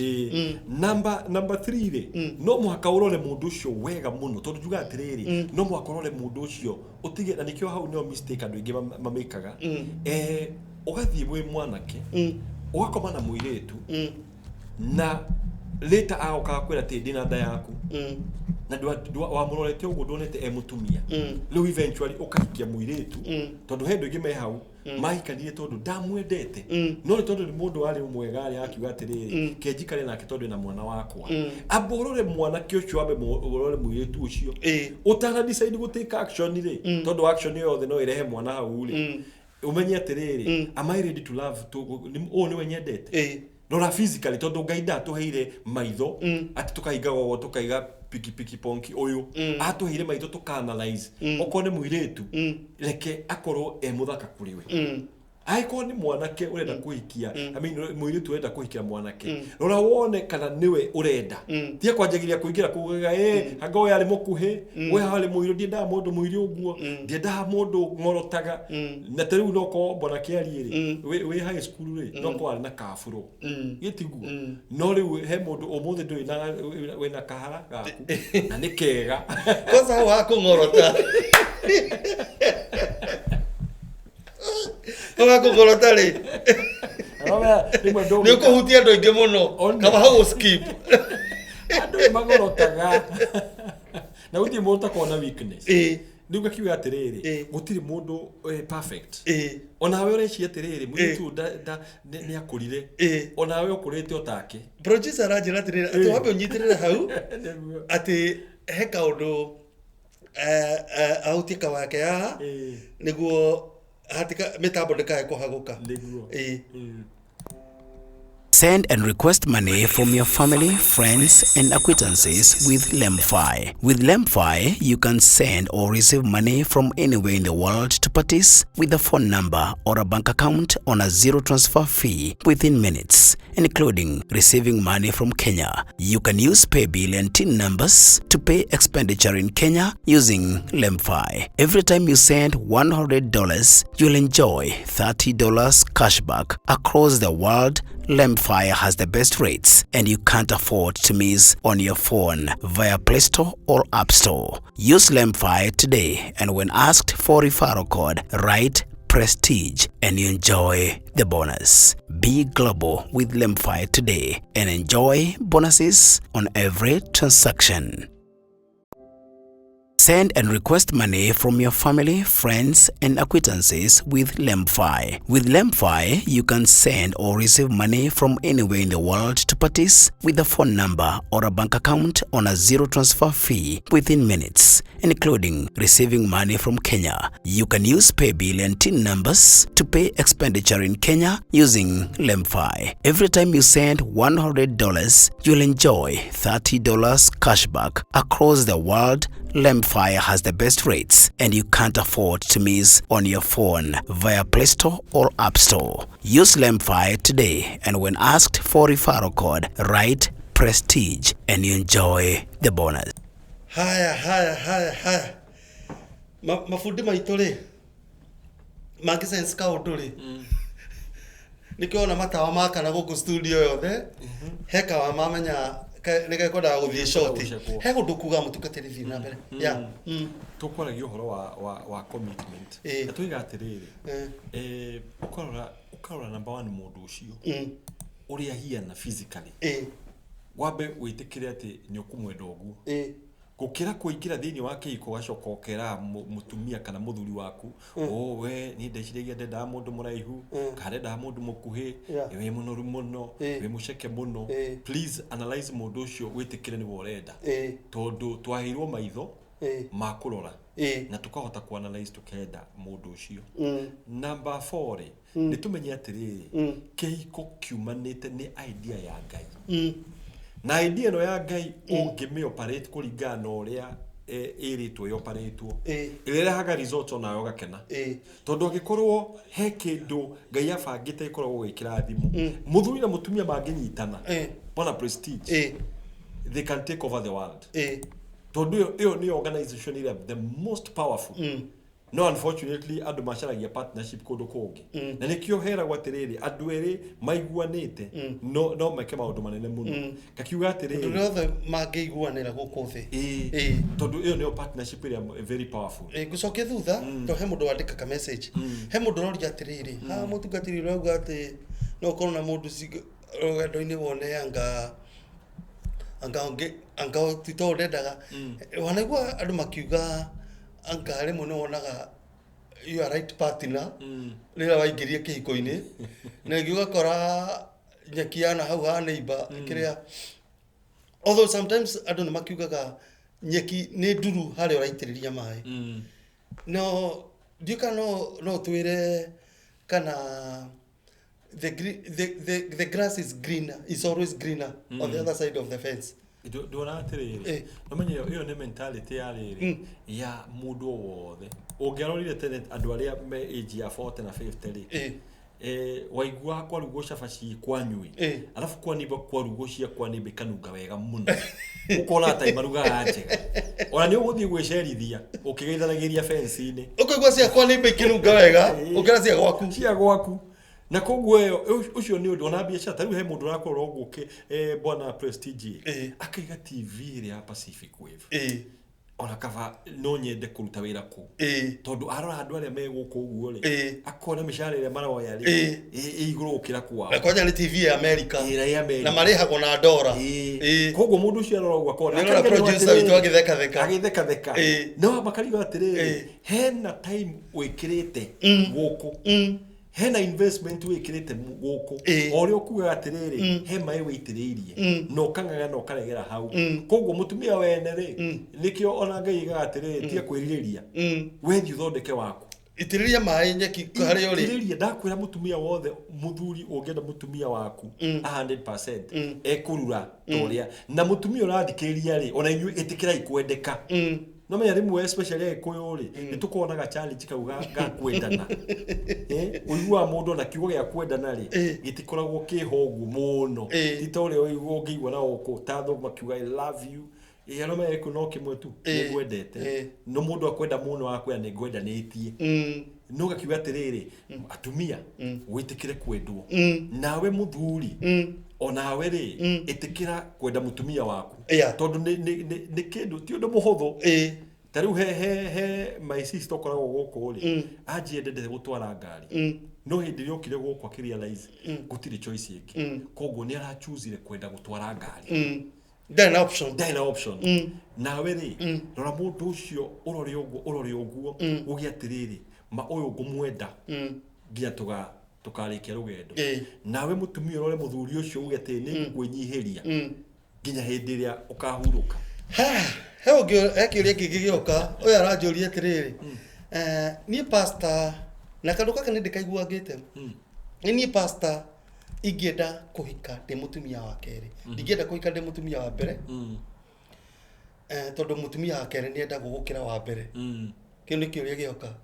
number 3 ri no muhaka urore mundu ucio wega muno tondu juga atiriri no muhaka urore mundu ucio utige na nikio hau no mistake andu ingi mamekaga ugathie mwe mwanake ugakoma na muiretu na later agoka kwira ti ndina nda yaku na wa murorete ugo ndonete mutumia riu eventually ukahikia muiretu tondu hendo ingi me hau mahikanire tondu ndamwendete no tondu ni mundu wari mwega ari akiuga atiriri kenjikare nake tondu na mwana wakwa aborore mwana kiocio abe borore muiretu ucio utana decide gutake action ri tondu action yothe no irehe mwana hau ri umenye atiriri am I ready to love ni wenyendete Rora physically tondu Ngai ndatuheire maitho ati tukahinga gogo tukaiga piki ponki uyu atuheire maitho tukanalize okone muiretu reke akorwo muthaka kuri we aiko ni mwanake urenda kuhikia I mean muiretu urenda kuhikia mwanake rora wone kana niwe urenda tie kwanjagiria kuingira kugaga hanga we ari mukuhi we hali muiru ndienda mundu muiru uguo ndienda mundu ngorotaga na teriu no ko mwanake ari ri we high school ri no ko ari na kafuro gitiguo no riu he mundu umuthi ndui na we na kahara gaku na ni kega kosa wa kungorota Kama kugorota ri ni kuhutia ndo ingi muno kama hau skip andu magorotaga na uti mundu akona weakness nduga kiuga atiriri gutiri mundu perfect onawe ureci atiriri mwitu ni akurire onawe ukurite otake producer ajira atiriri ati wabe unyitirire hau ati he kaundu autika wake ya niguo hatika mitambo ndikae kuhaguka niguo Send and request money from your family, friends, and acquaintances with Lemfi. With Lemfi, you can send or receive money from anywhere in the world to parties with a phone number or a bank account on a zero transfer fee within minutes, including receiving money from Kenya. You can use paybill and TIN numbers to pay expenditure in Kenya using Lemfi. Every time you send $100, you'll enjoy $30 cashback across the world. Lemfi has the best rates and you can't afford to miss on your phone via Play Store or App Store. Use Lemfi today and when asked for referral code, write Prestige and you enjoy the bonus. Be global with Lemfi today and enjoy bonuses on every transaction. Send and request money from your family, friends, and acquaintances with Lemfi. With Lemfi, you can send or receive money from anywhere in the world to parties with a phone number or a bank account on a zero transfer fee within minutes, including receiving money from Kenya. You can use paybill and TIN numbers to pay expenditure in Kenya using Lemfi. Every time you send $100, you'll enjoy $30 cashback across the world. Lemfi has the best rates and you can't afford to miss on your phone via Play Store or App Store. Use Lemfi today and when asked for referral code, write Prestige and you enjoy the bonus. Haya. Mafundi maitu ri magisense kaundu ri nikiona matawa maka na guku studio yothe heka wa mamenya nige koda guthie short he gundu kuga mutukatiri thi na mbere ya tukwaragia uhoro wa commitment atuiga atiriri ukarora number 1 mundu ucio uria hiana physically wabe witikire ati ni ukumwenda oguo gukira kuingira thiini wa kiiko gacoka okera mutumia kana muthuri waku we ni ndeciragia ndenda mundu muraihu karenda mundu mukuhi we munoru muno we muceke muno please analyze mundu ucio witikire ni worenda tondu twahirwo maitho ma kurora na tukahota ku analyze tukenda mundu ucio number 4 ni tumenye atiriri kiiko kiumanite ni idea ya Ngai na idea no ya Ngai ungime operate kuringana uria iritwo yoparetwo irehaga result ona gakena tondu gikorwo he kindu Ngai abangite ikorwo gwikira thimu muthuri na mutumia manginyitana bona Prestige they can take over the world tondu iyo ni organization ile the most powerful no unfortunately andu macaragia partnership kundu kungi na nikio hera gwatiriri andu eri maiguanite no make maundu manene muno kakiuga atiriri ndu rothe mangeiguanira guku thi tondu iyo ni partnership ile very powerful gucokia thutha to he mundu wandika ka message he mundu roria atiriri ha mutungatiri rauga ati no korona mundu rugendo-ini wone anga anga tito ndendaga wanaigua andu makiuga anga rimwe no wonaga you are right partner rira waingiria kihiko-ini na ngiuga kora nyekiana hau ha neighbor kiria although sometimes andu makiugaga nyeki ni nduru hari uraitiriria mai no duka no twire kana the grass is greener, is always greener on the other side of the fence. Do na atiriri umenye iyo ni mentality ya riri ya mundu wothe ungiarorire tene andu aria me age ya 40 na 50 ri waigua kwa rugo cabaci kwanyui alafu kwa niba kwa rugo cia kwa nibe kanunga wega muno ukona ta imaruga njega ona ni uguthii gwicerithia ukigeithanagiria fence ini ukigwa cia kwa nibe kinunga wega ukira cia gwaku na kogwe ucio ni undu ona biacara tariu he mundu rakorwo guke bwana Prestige akaiga TV ri ya Pacific Wave ona kava no nyende kuruta wira ku tondu arora andu aria me guku uguo ri akona mishara ire maraoya ri iguru ukira kwao na kwanya ni TV ya America na marihagwo na ndora kogwe mundu ucio arora uguo akona na producer witu agitheka theka no makariga atiriri hena time wikirite guku hena investment wikirite guku orio kuga atiriri he mai witiririe no kangaga no karegera hau kogwo mutumia wene ri nikio ona ngai ga atiriri tia kwiriria wethi uthondeke waku itiriria mai nyeki hari uri itiriria ndakwira mutumia wothe muthuri ungenda mutumia waku 100% ekurura toria na mutumia urathikiriria ri ona inyu itikira ikwendeka no menya rimwe especially kuyuri nitukonaga challenge kauga ga kwendana uigua mundu na kiugo gia kwendana ri gitikoragwo kihogu muno titore uigua ngigwa na uko tatho makiuga I love you no menya kuno kimwe tu ngwendete no mundu akwenda muno akwenda ni ngwendanitie no gakiuga atiriri atumia witikire kwendwo nawe muthuri onawe ri itikira kwenda mutumia waku tondu ni kindu ti undu muhuthu tariu he my sister koragwo guku ri anjiendete gutwara ngari no hindi yokire guku akirealize gutiri choice ingi kogwo ni ara choose kwenda gutwara ngari then option nawe ri rora mundu ucio urori uguo ugi atiriri ma uyu ngumwenda ngia tukarikia rugendo nawe mutumia urore muthuri ucio ugi ati ni ngwinyihiria nginya hindi ria ukahuruka he ungi ekiria kigigioka uyu aranjuria atiriri ni pastor na kandu kaka ni ndikaiguagite ni pastor ingienda kuhika ndi mutumia wa keri ndingienda kuhika ndi mutumia wa mbere tondu mutumia wa keri ni enda gugukira wa mbere kini kiuria gioka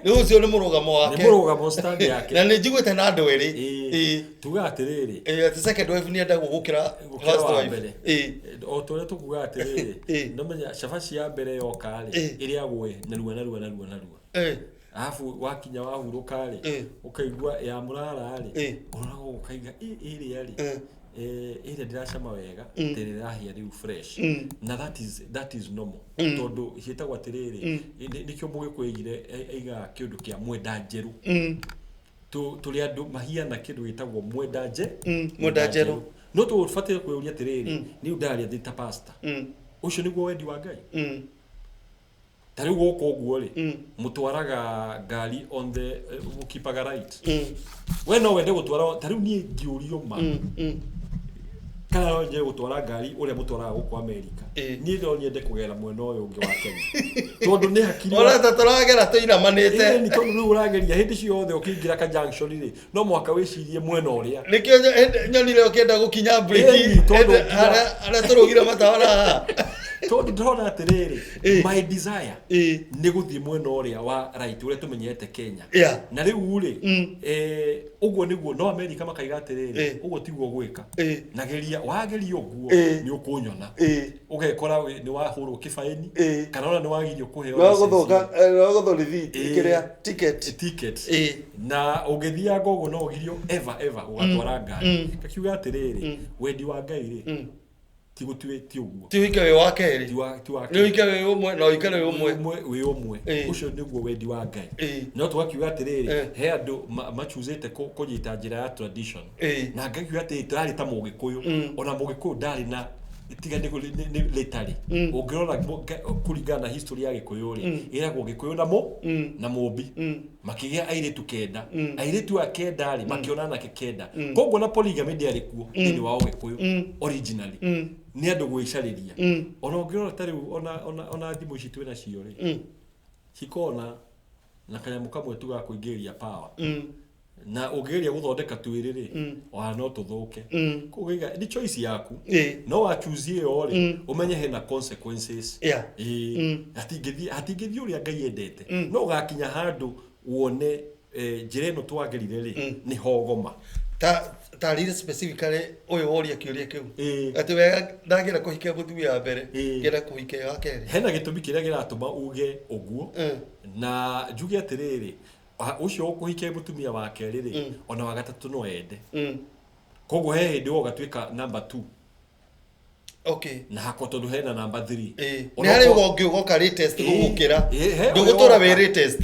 ni ucio ni murugamo wake ni murugamo stand yake na ni njiguite na andu eri tuga atiriri the second wife ni enda gugukira first wife o tore tukuga atiriri no menya cabaci ya mbere yoka ri iria gwe narua afu wakinya wahuruka ri ukaigua ya murara ri unago ukaiga iria ri ile ndiracama wega ndirahia riu fresh na that is normal tondu hitagwa atiriri nikyo mugikwigire aiga kindu kia mwenda njeru tuli andu mahiana kindu gitagwo mwenda njeru no tu fatire kwiuria atiriri ni udari thita pasta ucio niguo wendi wa Ngai tariu guko guo ri mutwaraga ngari on the mukipaga right we no wende gutwara tariu ni ngiurio ma kana no nje gutwara ngari uria mutwaraga guko America ni ndo nyende kugera mwena uyu ungi wa Kenya tondu ni hakiri ora taturagera tuiramanite ni tondu ru urageria hindi ciothe ukingira ka junction ri no mwaka wicirie mwena uria nikio nyonire ukienda gukinya break ara turugira matawara tondu ndona atiriri my desire ni guthie mwena uria wa right uria tumenyete Kenya na riu ri uguo niguo no America makaiga atiriri uguo tiguo gwika nageria wageria uguo ni ukunyona ugekora ni wahurwo kifaini kana ona ni wagirio kuheo no guthorithiti kiria ticket na ugethia gogo no ugirio ever ugatwara ngari kakiuga atiriri wendi wa Ngai ri tigutwe ti uguo tiwike we wa keri ni wike we umwe no ikare we umwe ucio niguo wendi wa Ngai no twakiuga atiriri he andu machuzete kunyita njira ya tradition na ngakiuga ati turari ta mugikuyu ona mugikuyu ndari na tigane ko letari ongirora kuringana na history ya Gikuyu ri iragwo Gikuyu na Mumbi makigia airetu kenda airetu akenda ri makionana kekenda koguo na polygamy ndiari kuo ni wao Gikuyu originally ni andu gwicariria ona ongirora tari ona thimu ici twina cio ri cikona na kanyamu kamwe tuga kuingiria power na ugeria guthondeka twiriri wa no tuthuke kugiga ni choice yaku no wa choose yo ri umenye hena consequences hatingithi uria Ngai endete no gakinya handu wone njira ino twagirire ri ni hogoma ta rire specifically oyo woria kiuria kiu ati wega ndagira kuhikia mutumia wa mbere ngira kuhikia wa keri hena gitumi kiria giratuma uge uguo na njuge atiriri ucio ukuhikia mutumia wa keri ri ona wa gatatu no ende koguo he hindi wogatwika number 2 okay na hako tondu hena number 3 ni hari ugoka latest gugukira ndugutura we latest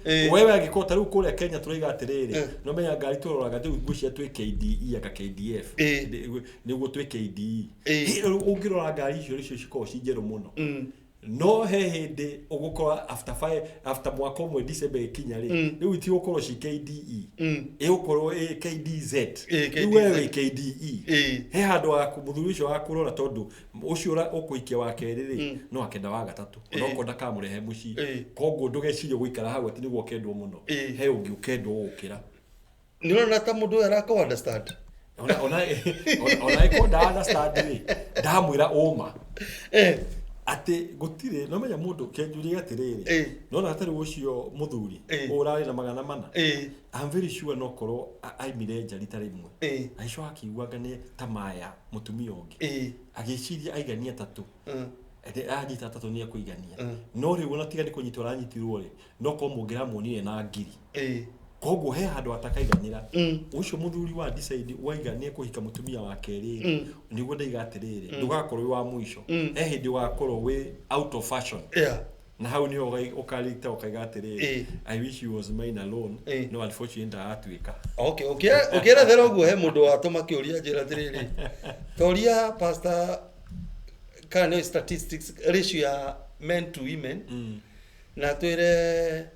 wewe agikota riu kuria Kenya turaiga atiriri no menya ngari turoraga tu gucia twi KDE aka KDF niguo twi KDE ungirora ngari icio ciko cinjeru muno no he hindi ugukora after mwaka umwe December ikinya ri riu iti ukorwo ci KDE ukorwo KDZ riu wewe KDE he handu wa kumuthuri ucio wa kurora tondu ucio ukuikia wa keri ri no akenda wa gatatu unokonda kamurehe muci koguo ndugecirie guikara hau ati niguo kendwo muno he ungi ukendwo gukira ni rona ta mundu arako understand ona iko da understand ri ndamwira uma ati gutire no menya mundu kenjuri atiriri no na atari ucio muthuri urari na magana mana I'm very sure no korwo aimire njari tari imwe aicio akiuaga ni tamaya mutumia ungi agiciria aigania tatu ete anyita tatu ni akuigania no riu ona tiga ni kunyitwo ranyitirwo ri no ko mungira muonire na ngiri koguo he handu atakaiganira ucio muthuri wa decide waiganie kuhika mutumia wa keri niguo ndaiga atiriri ndugakorwo wa mwisho hindi ugakorwo we out of fashion na hau ni ukarita ukaiga atiriri I wish you was mine alone no unfortunately ndaatuika okay thero guo he mundu watuma kiuria njira atiriri toria pastor kana statistics ratio ya men to women na twire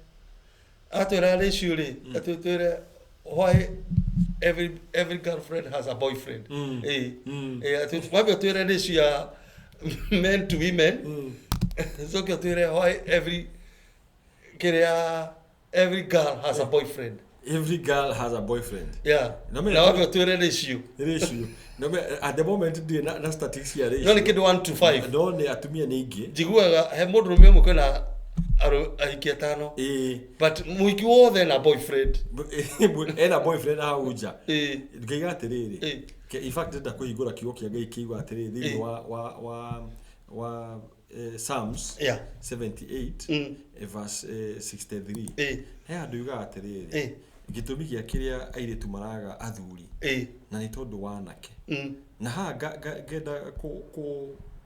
atwera ratio ri atwira why every girlfriend has a boyfriend atwira twira ratio ya men to women so twira why every girl has a boyfriend now twira ratio no at the moment na statistics ya ratio no ni kidu 1 to 5 no ni atumia ni ingi jiguaga he mundu rumwe mukena aikia tano but muiki wothe na boyfriend ena boyfriend auja ngiga atiriri in fact nda kuhingura kiugo kia Ngai kiugo atiriri thini wa Psalms 78 verse 63 he andu yuga atiriri gitumi gia kiria airetu maraga athuri na ni tondu wanake na ha genda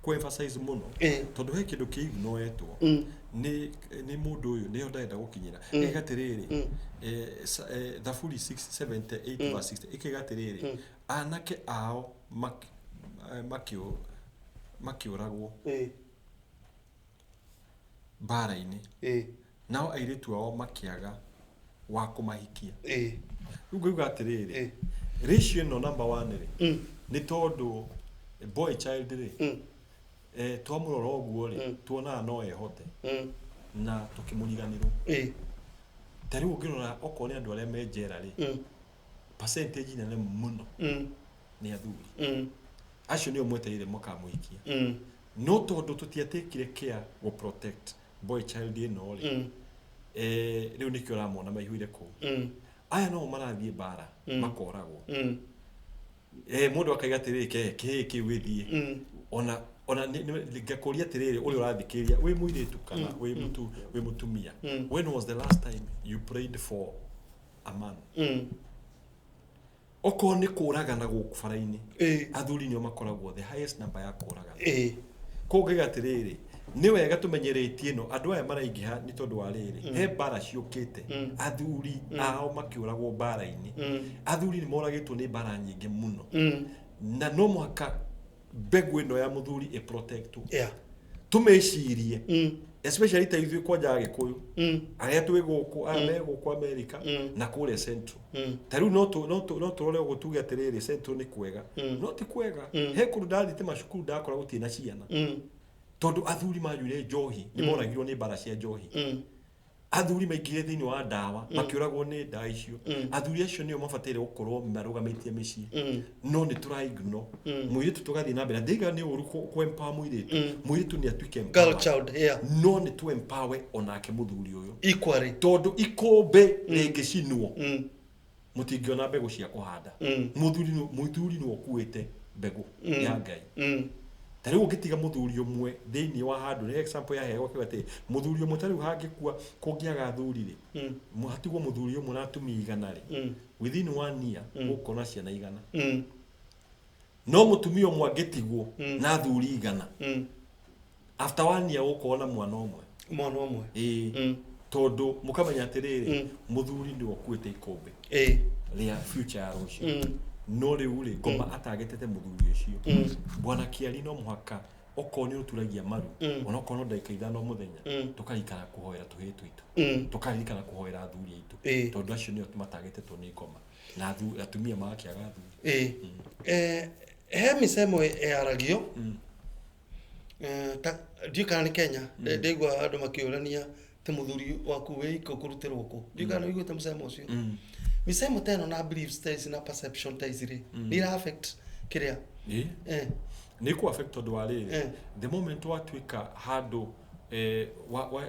ku emphasize muno tondu he kindu kiignoetwo ni mundu uyu ni ndenda gukinyira igatiriri Thafuri 678 verse 60 ikigatiriri anake ao makiuragwo bara-ini nao airetu ao makiaga wa kumahikia rugo igatiriri ratio no number 1 ri ni tondu boy child ri twamurora oguo ri tuona no ehote na tukimuriganirwo tari ungirora okone andu aria menjera ri percentage nene muno ni athuri acio ni omweteire mukamuikia no tondu tutiatekire care go protect boy child ino ri riu nikio ramona maihuire ku aya no marathie bara makoragwo mundu akaiga tiriri ke withie ona ngakoria tiriri uri urathikiria we muiretu kana we mutumia when was the last time you prayed for a man okone kuragana guku faraini athuri nio makoragwo the highest number ya kuragana kugiga tiriri ni wega tumenyeretie no andu aya maraingiha ni tondu wa riri he bara ciukite athuri ao makiuragwo bara-ini athuri ni moragitwo ni bara nyingi muno na no mwaka mbegu ino ya muthuri e protect tumecirie especially ta ithuĩ kwanja Agĩkũyũ arĩa twĩ gũkũ arĩa gũkũ America na kũrĩa Central ta rĩu no tũrore ũguo tuge atĩrĩrĩ Central nĩ kwega no ti kwega he kũndũ ndathĩte macukuru ndakora gũtirĩ na ciana tondũ athuri manyuire njohi nĩ moragirwo nĩ mbara cia njohi athuri maingire thĩinĩ wa ndawa makĩũragwo nĩ ndawa icio athuri acio nĩo mabataire gũkorwo marũgamĩtie mĩciĩ no nĩ tũraigno mũirĩtu tũgathiĩ na mbere ndiga nĩ ũru ku empower mũirĩtu nĩ atuĩke girl child no nĩ tu empower onake mũthuri ũyũ equally tondũ ikũmbe rĩngĩcinwo mũtingĩona mbegũ cia kũhanda mũthuri nĩ okuĩte mbegũ ya Ngai tariu ngitiga muthuri umwe thĩinĩ wa handũ nĩ example ya hego kwete muthuri umwe tariu hangĩkua kũngĩaga thuri rĩ muhatigwo muthuri umwe na atumia igana rĩ within 1 year gũkona ciana igana no mutumia umwe angĩtigwo na thuri igana after 1 year gũkona mwana umwe tondũ mukamenya atĩrĩrĩ muthuri nĩ okuĩte ikombe rĩa future ya rũciũ no rĩu rĩ ngoma atagetete muthuri ũcio bwana Kiari no muhaka okorwo nĩ ũturagia maru ona okorwo ndagĩka ithano mũthenya tũkarikana kũhoera tũhĩ twitũ tũkarikana kũhoera athuri aitũ tondũ acio nĩo matagetetwo nĩ ngoma na atumia magakĩaga athuri he misemo yaragio ndiũkana nĩ Kenya ndĩigua andũ makĩũrania te muthuri waku wĩ iko kũrutĩrwo kũ ndiũkana ũiguĩte mũsemo ũcio misemo teno na beliefs ties na perception ties ri ni affect kiria ni ku affect tondũ wa rĩrĩ the moment watuĩka handũ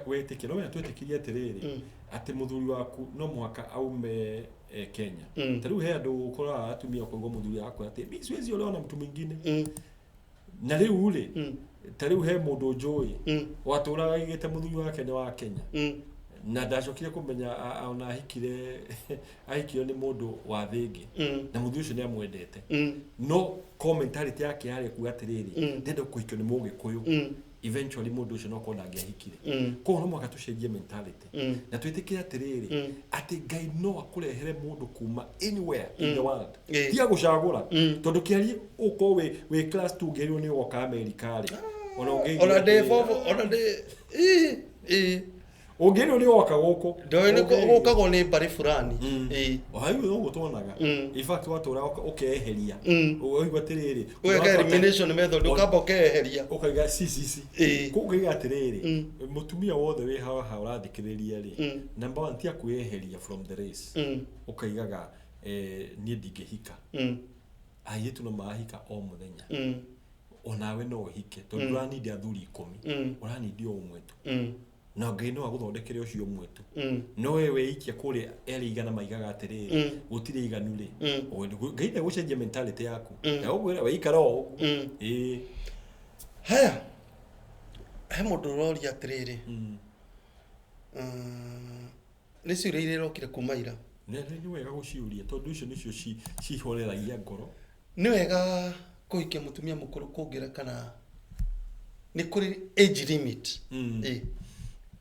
wetĩkia no twetĩkirie atĩrĩrĩ atĩ muthuri waku no mũhaka aume Kenya ta rĩu he andũ ũkoraga atumia kũigua muthuri akwa atĩ siwezi olewa na mtu mwingine na rĩu rĩ ta rĩu he mũndũ njũĩ watũraga igĩte muthuri wake nĩ wa Kenya na ndacokire kumenya ona ahikire nĩ mũndũ wa thĩngĩ na muthuri ũcio nĩ amwendete no commentarity yake yarĩ kuga atĩrĩrĩ ndenda kũhikio nĩ Mũgĩkũyũ eventually mũndũ ũcio no kona angĩahikire koguo no mwaka tũcenjie mentality na twĩtĩkĩre atĩrĩrĩ atĩ Ngai no akũrehere mũndũ kuma anywhere in the world tiga gũcagũra tondũ Kiari ũkorwo wĩ class 2 ngerirwo nĩ ũgoka America rĩ ona Ogeni uri waka goko. Ndio ni gukagwo ni bari fulani. Hayu no gutonaga. In fact watura ukeheria. Uigwa tiriri. Uga elimination method ukamba ukeheria. Ukaiga si. Kugiga tiriri. Mutumia wothe we haha urathikiriria ri. Number 1 tia kueheria from the race. Ukaigaga ni ndingehika. Ayetu no mahika o muthenya. Onawe no hike. Tondu urani athuri 10. Urani ndio umwe tu. Na Ngai no aguthondekere ucio umwe tu no wewe ikia kuri eri igana maigaga atiriri gutire iganu ri Ngai nĩ gucenjia mentality yaku na ũgwĩra weikara o haya he mũndũ ũroria atiriri nĩ ciũria iria irokire kuma ira nĩ wega guciuria tondu icio nicio cihoreragia ngoro nĩ wega kuhikia mutumia mukuru kungira kana nĩ kuri age limit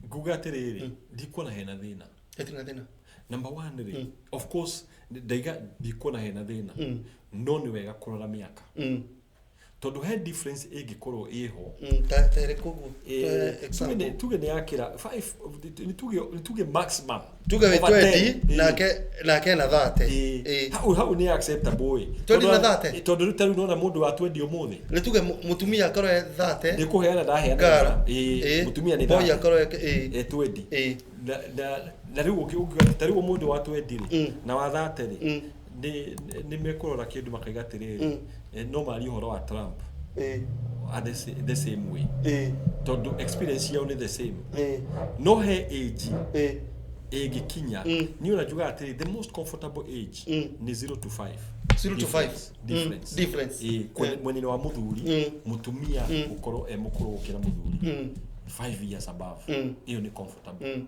Guga atiriri ndikuona hena thina etina thina number 1 ri of course ndaiga ndikuona hena thina no ni wega kurora miaka tondu he difference ĩngĩkorwo iho tere koguo example tuge ni akira 5 ni tuge maximum tuge 20 nake na 30 hau ni acceptable tondu na 30 tondu rutaru no na mundu wa 20 umuthi ni tuge mutumia akorwo 30 ni kuheana ndaheana mutumia ni boy akorwo 20 na riu tariu mundu wa 20 na wa 30 ni mekorora kindu makaiga tiriri no mari horo wa Trump the same way tondu experience yao ni the same no he age gikinya ni unajua atiri the most comfortable age ni 0 to 5 difference mwenene wa muthuri mutumia ukoro mukuru ukira muthuri 5 years above iyo ni comfortable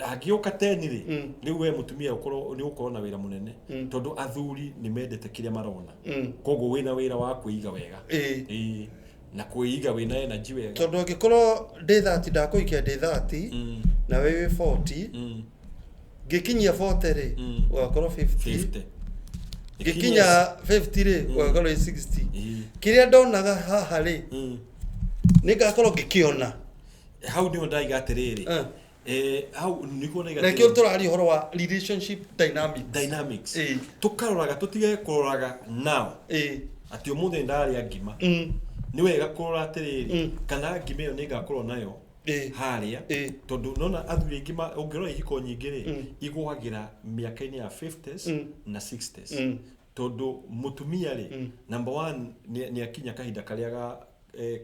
agioka tenire riu we mutumia ukoro ni ukoro na wira munene tondu athuri ni mendete kiria marona koguo wina wira wa kuiga wega na kuiga wina energy wega tondu ngikoro day 30 ndakuikia day 30 na wewe 40 gikinyia 40 ri ugakorwo 50 gikinya 50 ri gwakoro 60 kiria ndonaga haha ri ningakorwo ngikiona hau ndio ndaiga atiriri hau niko naiga na kio turari horo wa relationship dynamics tukaroraga tutige kuroraga now ati umuthi ndari ngima ni wega kurora atiriri kana ngima iyo ningakorwo nayo haria tondu nona athuri ngima ungirora ihiko nyingi ri igwagira miaka-ini ya 50s na 60s tondu mutumia ri number 1 ni akinya kahinda karia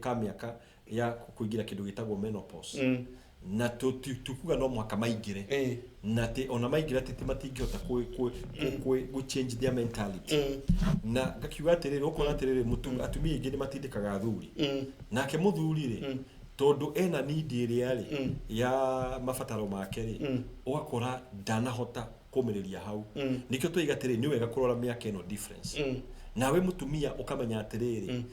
ka miaka ya kuingira kindu gitagwo menopause na tukuga no mwaka maingire na te ona maingire te matingihota ku change their mentality na gakiuga atiriri ukona atiriri atumia ingi ni matindikaga athuri nake muthuri ri tondu ena need iria ri ya mabataro make ri ugakora ndanahota kumiriria hau nikio twiga atiriri ni wega kurora miaka ino difference nawe mutumia ukamenya atiriri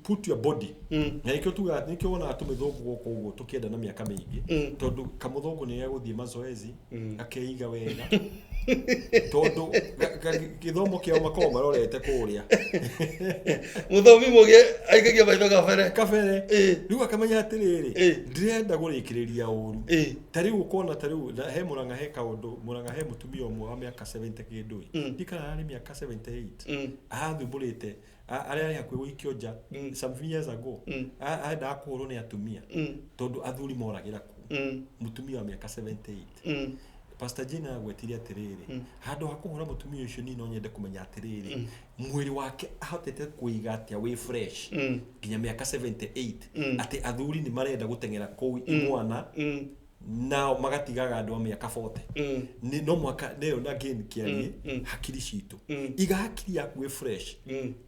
put your body na ikio tuga nikio wona atumithungu goko ugo tukienda na miaka mingi tondu kamuthungu ni yaguthie mazoezi akeiga wega tondu githomo kia makoma marorete kuria muthomi muge aigagia maitho kafere riu akamenya atiriri ndirenda gurikiriria uru tariu ukona tariu he muranga he kaundu muranga he mutumia umwe wa miaka 70 kindui ndikana ari miaka 78 athumburite aria yakwe wikionja some years ago aenda akorwo ni atumia tondu athuri moragira ku mutumia wa miaka 78 Pastor Jina agwetiria atiriri handu hakuhura mutumia ucio ni no nyende kumenya atiriri mwiri wake ahotete kuiga atia we fresh nginya miaka 78 ati athuri ni marenda gutengera kou imwana nao magatigaga andu a miaka 40 ni no mwaka leo na again kiarie hakiri citu iga hakiri yaku we fresh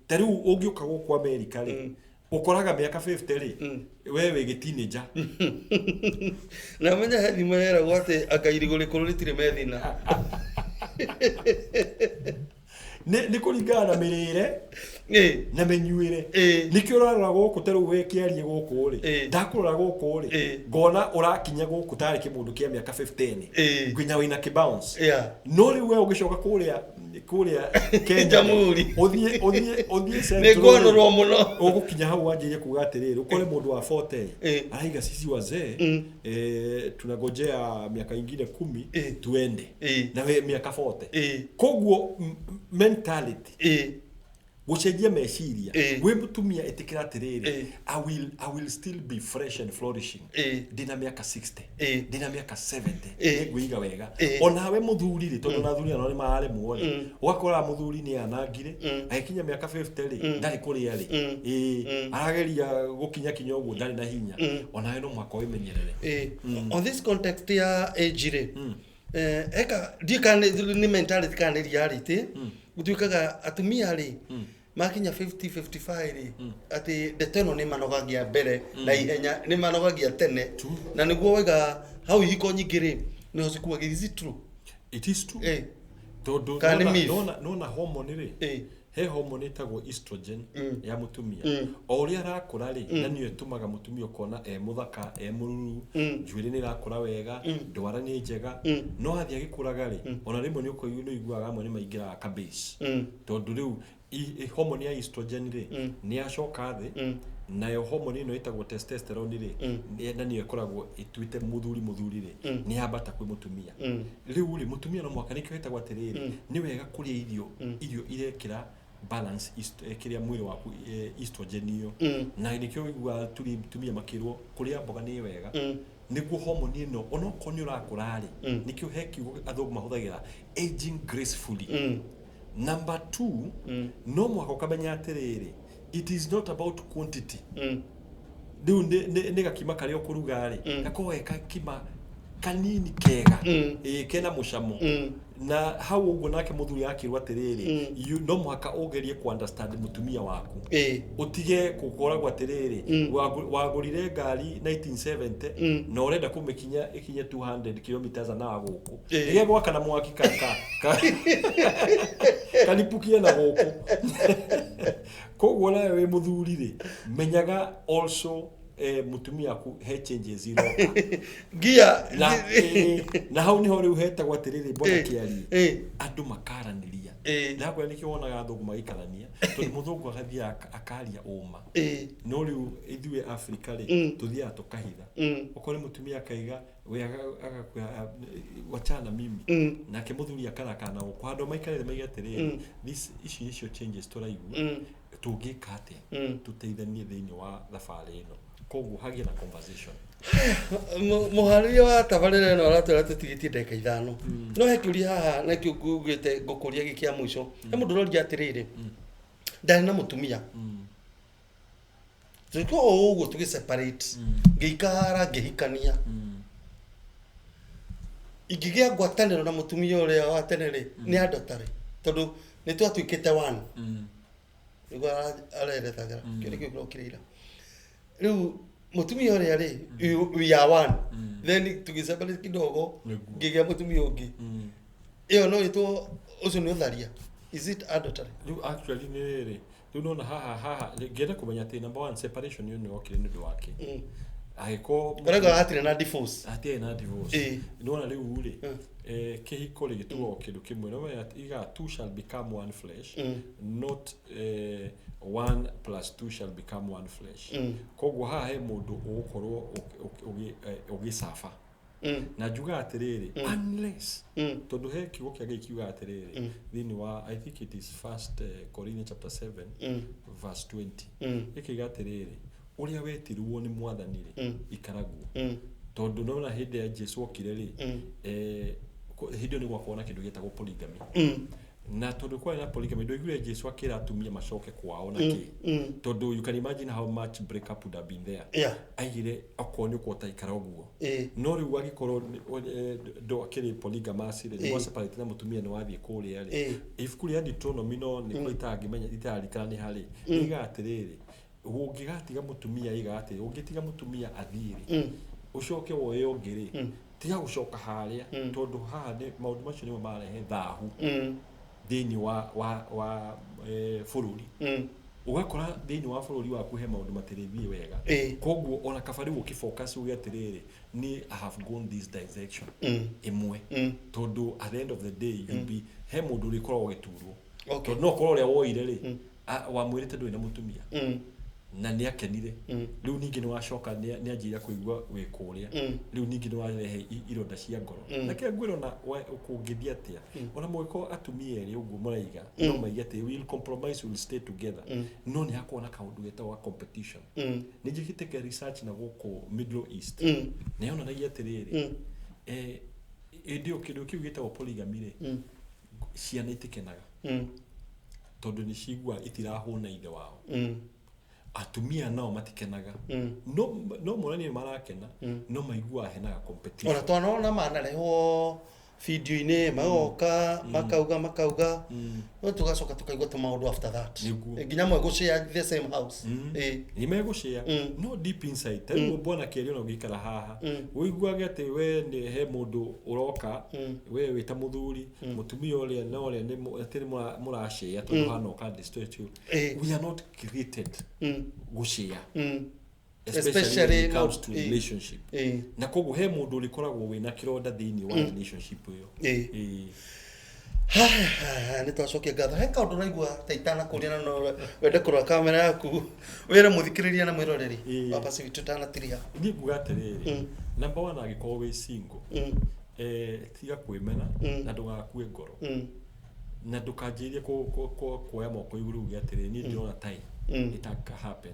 tariu ungiuka guku America ri ukoraga miaka 50 ri wewe ge teenager na menya hadi mahera gwate akairigole kolitire methina ni kuringana mirire na menyuire nikio urarora guku teru we kiarie guku ri ndakurora guku ri ngona urakinya guku tari kimundu kia miaka 15 nginya wina kibounce no ri we ugicoka kuria Kenya muri othie ne gono ro muno ugukinya hau wanjirie kuga atiriri ukore mundu wa 40 araiga sisi wazee tunagojea miaka ingine 10 tuende na we miaka 40 koguo mentality gucenjia meciria we mutumia etikira atiriri I will still be fresh and flourishing dina miaka 60 dina miaka 70 nguiga wega ona we muthuri ri tondu na thuri no ni maare muone ugakora muthuri ni anangire akinya miaka 50 ri ndari kuria ri arageria gukinya kinyogo ndari na hinya ona we no mwaka wimenyerere on this context ya age ri eka dikane ni mentality kana reality gutuikaga atumia ri makinya 50 55 ri ati deteno ni manogagia mbere na ihenya ni manogagia tene na niguo wega hau ihiko nyingiri ni hocikuaga is true it is true todo nona hormone ri he hormone etagwo estrogen ya mutumia o ria arakura ri na niyo etumaga mutumia ukona muthaka mururu njuiri ni rakura wega ndwara ni njega no athia gikuraga ri ona rimwe ni ukoigu no iguaga amwe ni maingira ka base tondu riu hormone ya estrogen ri ni acoka thi nayo hormone ino etagwo testosterone ri na niyo ikoragwo ituite muthuri ri ni ambata kwi mutumia riu ri mutumia no mwaka nikio etagwo atiriri ni wega kuria irio irekira balance kiria mwiri waku estrogen iyo na nikio igua turi mutumia makirwo kuria mboga ni wega niguo hormone ino ono konyo rakura ri nikio heki athogu mahuthagira aging gracefully number 2 no mwaka ukamenya atiriri it is not about quantity riu ni gakima kari okuruga ri gakoeka kima kanini kega kena mucamo na hau ugo nake muthuri akirwa atiriri you no mwaka ugerie ku understand mutumia waku utige kukoragwa atiriri wagurire ngari 1970 no urenda kumekinya ikinya 200 kilometers na waguku ige gwaka na mwaki kaka kalipukie na guku koguo nawe we muthuri ri menyaga also mutumia ku he changes iroka gia na hau ni hore uheta gwatiriri mbona kiari andu andu makaraniria Eh. ndakwa nikio wonaga thungu magikarania tondu muthungu agathia akaria uma no riu ithue Africa ri tuthia tukahitha ukore mutumia akaiga we agakuya wachana mimi nake muthuri akarakana kwa andu maikarire maigatiriri this issue nicio changes turaigu tungika atia tuteithanie thiini wa thabari ino koguo hagie na conversation muharĩria wa tabarĩra ĩno aratwĩra tũtigitie ndagĩka ithano no hekiuria haha na kĩugĩte ngũkũria gĩkĩa mũico he mũndũ ũroria atĩrĩrĩ ndarĩ na mũtumia tũko ũguo tũgĩ separate ngĩikara ngĩhikania ingĩgĩa ngwatanĩro na mũtumia ũrĩa wa tene rĩ nĩ andotarĩ tondũ nĩ twatuĩkĩte one nĩguo arerethagĩra kĩrĩa gĩkorwo kĩrĩira rĩu mutumia ũrĩa rĩ we are one then tugiseparate kidogo ngĩgĩa mutumia ũngĩ ĩyo no ĩtwo ũcio nĩ ũtharia is it adultery rĩu actually nĩ rĩrĩ rĩu nona haha ngĩenda kũmenya atĩ number 1 separation nĩ okire nĩ ũndũ wake agĩko ũrega hatirĩ na divorce hatirĩ na divorce nona rĩu rĩ kĩhiko rĩ gĩtuo kĩndũ kĩmwe no iga two shall become one flesh not 1 plus 2 shall become one flesh koguo haha he mũndũ ũgũkorwo ũgĩcafa na njuga atĩrĩrĩ unless tondu he kiugo kĩa Ngai kiuga atĩrĩrĩ thĩinĩ wa I think it is 1 Corinthians chapter 7 verse 20 ikiga atĩrĩrĩ ũrĩa wetirwo nĩ mwathani rĩ ikaraguo tondu nona hĩndĩ ya Jesu okire rĩ hĩndĩ nĩ gwakorwo kĩndũ gĩtagwo polygamy na tondu kwa na polygamy ndoigire Jesu akira atumia macoke kwao na ki tondu you can imagine how much breakup would have been there aigire akonyo kwa taikara uguo no riu agikorwo ndo akiri polygamous ri no separate na mutumia ni wathie kuria ri if kuria Deuteronomy no ni kwita ngimenya itarikana ni hari iga atiriri ungigatiga mutumia iga atiri ungitiga mutumia athiri ucoke woye ongiri tiga gucoka haria tondu haha ni maundu macio ni marehe thahu thĩinĩ wa bũrũri ugakora thĩinĩ wa bũrũri waku he maũndũ matĩrĩthie wega koguo ona kabari gũkĩfocus uge atĩrĩrĩ ni I have gone this direction imwe tondu at the end of the day you'll be he mũndũ ũrĩkorwo ũgĩturwo tondu no korwo ũrĩa woire rĩ wamwĩrĩte ndũrĩ na mũtumia na nĩ akenire riu ningi ni wacoka ni anjira kuigwa we kuria riu ningi ni warehe ironda cia ngoro nake ngwiro na ukungithia atia ona mwiko atumia eri uguo muraiga no maiga ati will compromise will stay together no ni hakona kaundu getawa competition ni njikite research na guku Middle East na yona na yatiriri ndio kindu kiu getawa polygamy ri ciana itikenaga tondu ni cigwa itirahuna ithe wao atumia nao matikenaga no morani marakena no maigua henaga competition ona twanona manareho video-inĩ magoka makauga no tugacoka tukaigua tumaundu after that nginya mwe gushare the same house ni megushare no deep inside tell bwana kĩrĩa no gikara haha uiguage ati we ni he mundu uroka we wita muthuri mutumia ũrĩa na ũrĩa ni atiri murashare tondu hano ka distort you we are not created gushare especially when it comes to relationship na koguo he mundu urikoragwo wina kironda thiini wa relationship iyo ni twacokia ngatho he kaundu naigua taitana kuria no wende kurora kamera yaku wire muthikiriria na mwiroreri papa si tutana tiria ni nguga atiriri number 1 agikorwo wi single tiga kwimena na ndugakue ngoro na ndukanjirie kuoya moko iguru uge atiriri ni ndirona tai itaka happen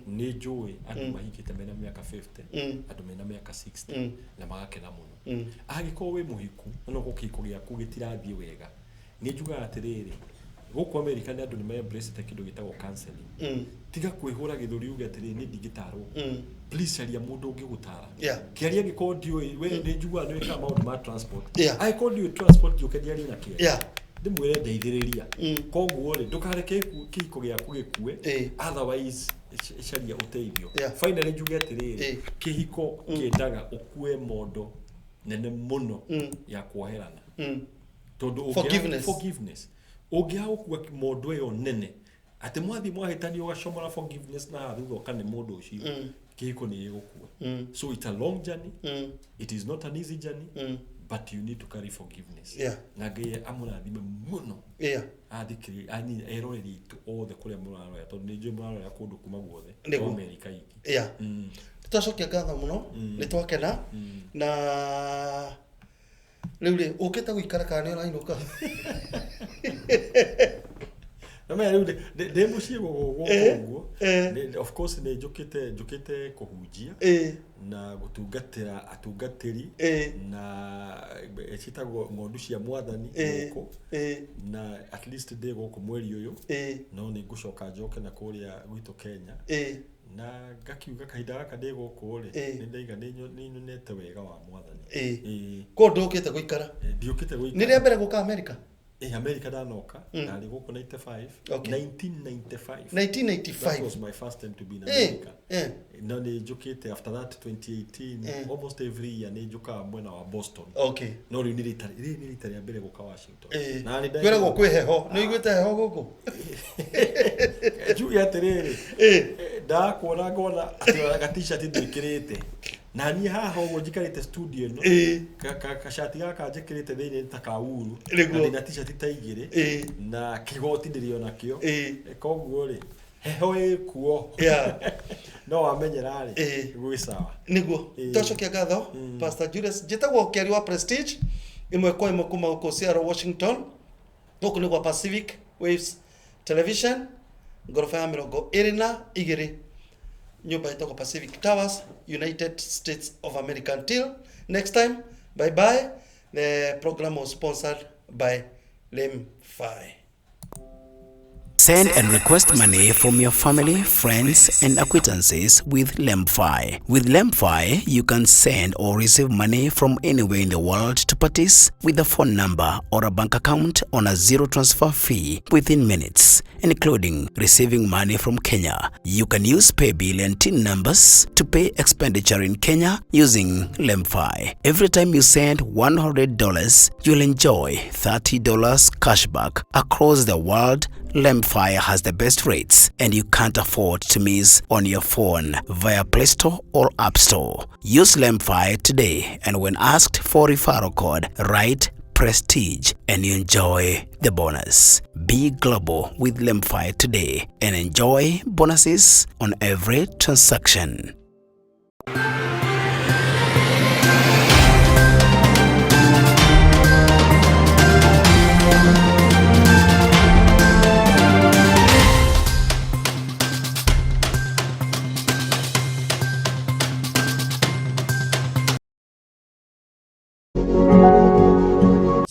ni njui andu mahikite mena miaka 50 andu mena miaka 60 na magakena muno agikorwo wi muhiku no gukiko giaku gitirathie wega ni njuga atiriri guku America ni andu ni me embrace kindu gitagwo counseling tiga kwihura githuri uge atiriri ni digitarwo please sharia mundu ungigutara kiaria gikorwo ndioi we ni njuga ni wika maundu ma transport I called you transport you kediari na kia ndimwire ndeithiriria koguo ri ndukareke kihiko giaku gikue otherwise sharia uteithio finally njuge atiriri kihiko kiendaga ukue mondo nene muno ya kuoherana tondu forgiveness ungia ukua mondo yo nene ati mwathi mwahitani ugacomora forgiveness na thutha ukane mundu ucio kihiko ni igukua so it's a long journey it is not an easy journey but you need to carry forgiveness. Yeah. Na Ngai amurathime muno. Yeah. Athikiri ani eroreri tu othe kuria murarora tondu ni njui murarora kundu kuma guothe Niguo. America iki. Yeah. Tutacokia ngatho muno ni twakena na riu ri ukite guikara kana ni urainuka na me riu de mucie guguo of course ni njukite kuhunjia na gutungatira atungatiri na ecitagwo ngondu cia mwathani guku na at least de guku mweri uyu no ni ngucoka njoke na kuria gwitu Kenya na ngakiuga kahinda gaka ndi guku ri ni ndaiga ni nyonete wega wa mwathani ko ndukite guikara ndiukite guikara ni ria mbere guka America America danoka na ndi guku 95 1995 that was my first time to be in America no ni njukite after that 2018 almost every year ni njuka mwena wa Boston no ri ni ritari mbere guka Washington na ni kwera gukwi heho ni igwite heho guku Julia terere da kuona ngona ati t-shirt ndikirite na ni haha ugo njikarite studio no ka shati gaka njikirite thiini ta kauru na na t-shirt ta igire na kigoti ndirio nakio koguo ri heho ikuo no wamenyera ri gwi sawa niguo tocokia ngatho Pastor Julius njitagwo kiari wa Prestige imwe kwa imwe kuma uko Seattle Washington guku ni gwa Pacific Waves Television ngorofa ya 22 nyumba itoko Pacific Towers, United States of America. Until next time, bye bye. The program was sponsored by Lemfi. Send and request money from your family, friends, and acquaintances with Lemfi. With Lemfi, you can send or receive money from anywhere in the world to parties with a phone number or a bank account on a zero transfer fee within minutes, including receiving money from Kenya. You can use paybill and TIN numbers to pay expenditure in Kenya using Lemfi. Every time you send $100, you'll enjoy $30 cashback across the world. Lemfi has the best rates and you can't afford to miss on your phone via Play Store or App Store. Use Lemfi today and when asked for referral code, write Prestige and you enjoy the bonus. Be global with Lemfi today and enjoy bonuses on every transaction.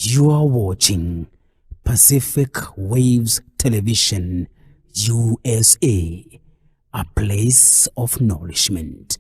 You are watching Pacific Waves Television, USA, a place of nourishment.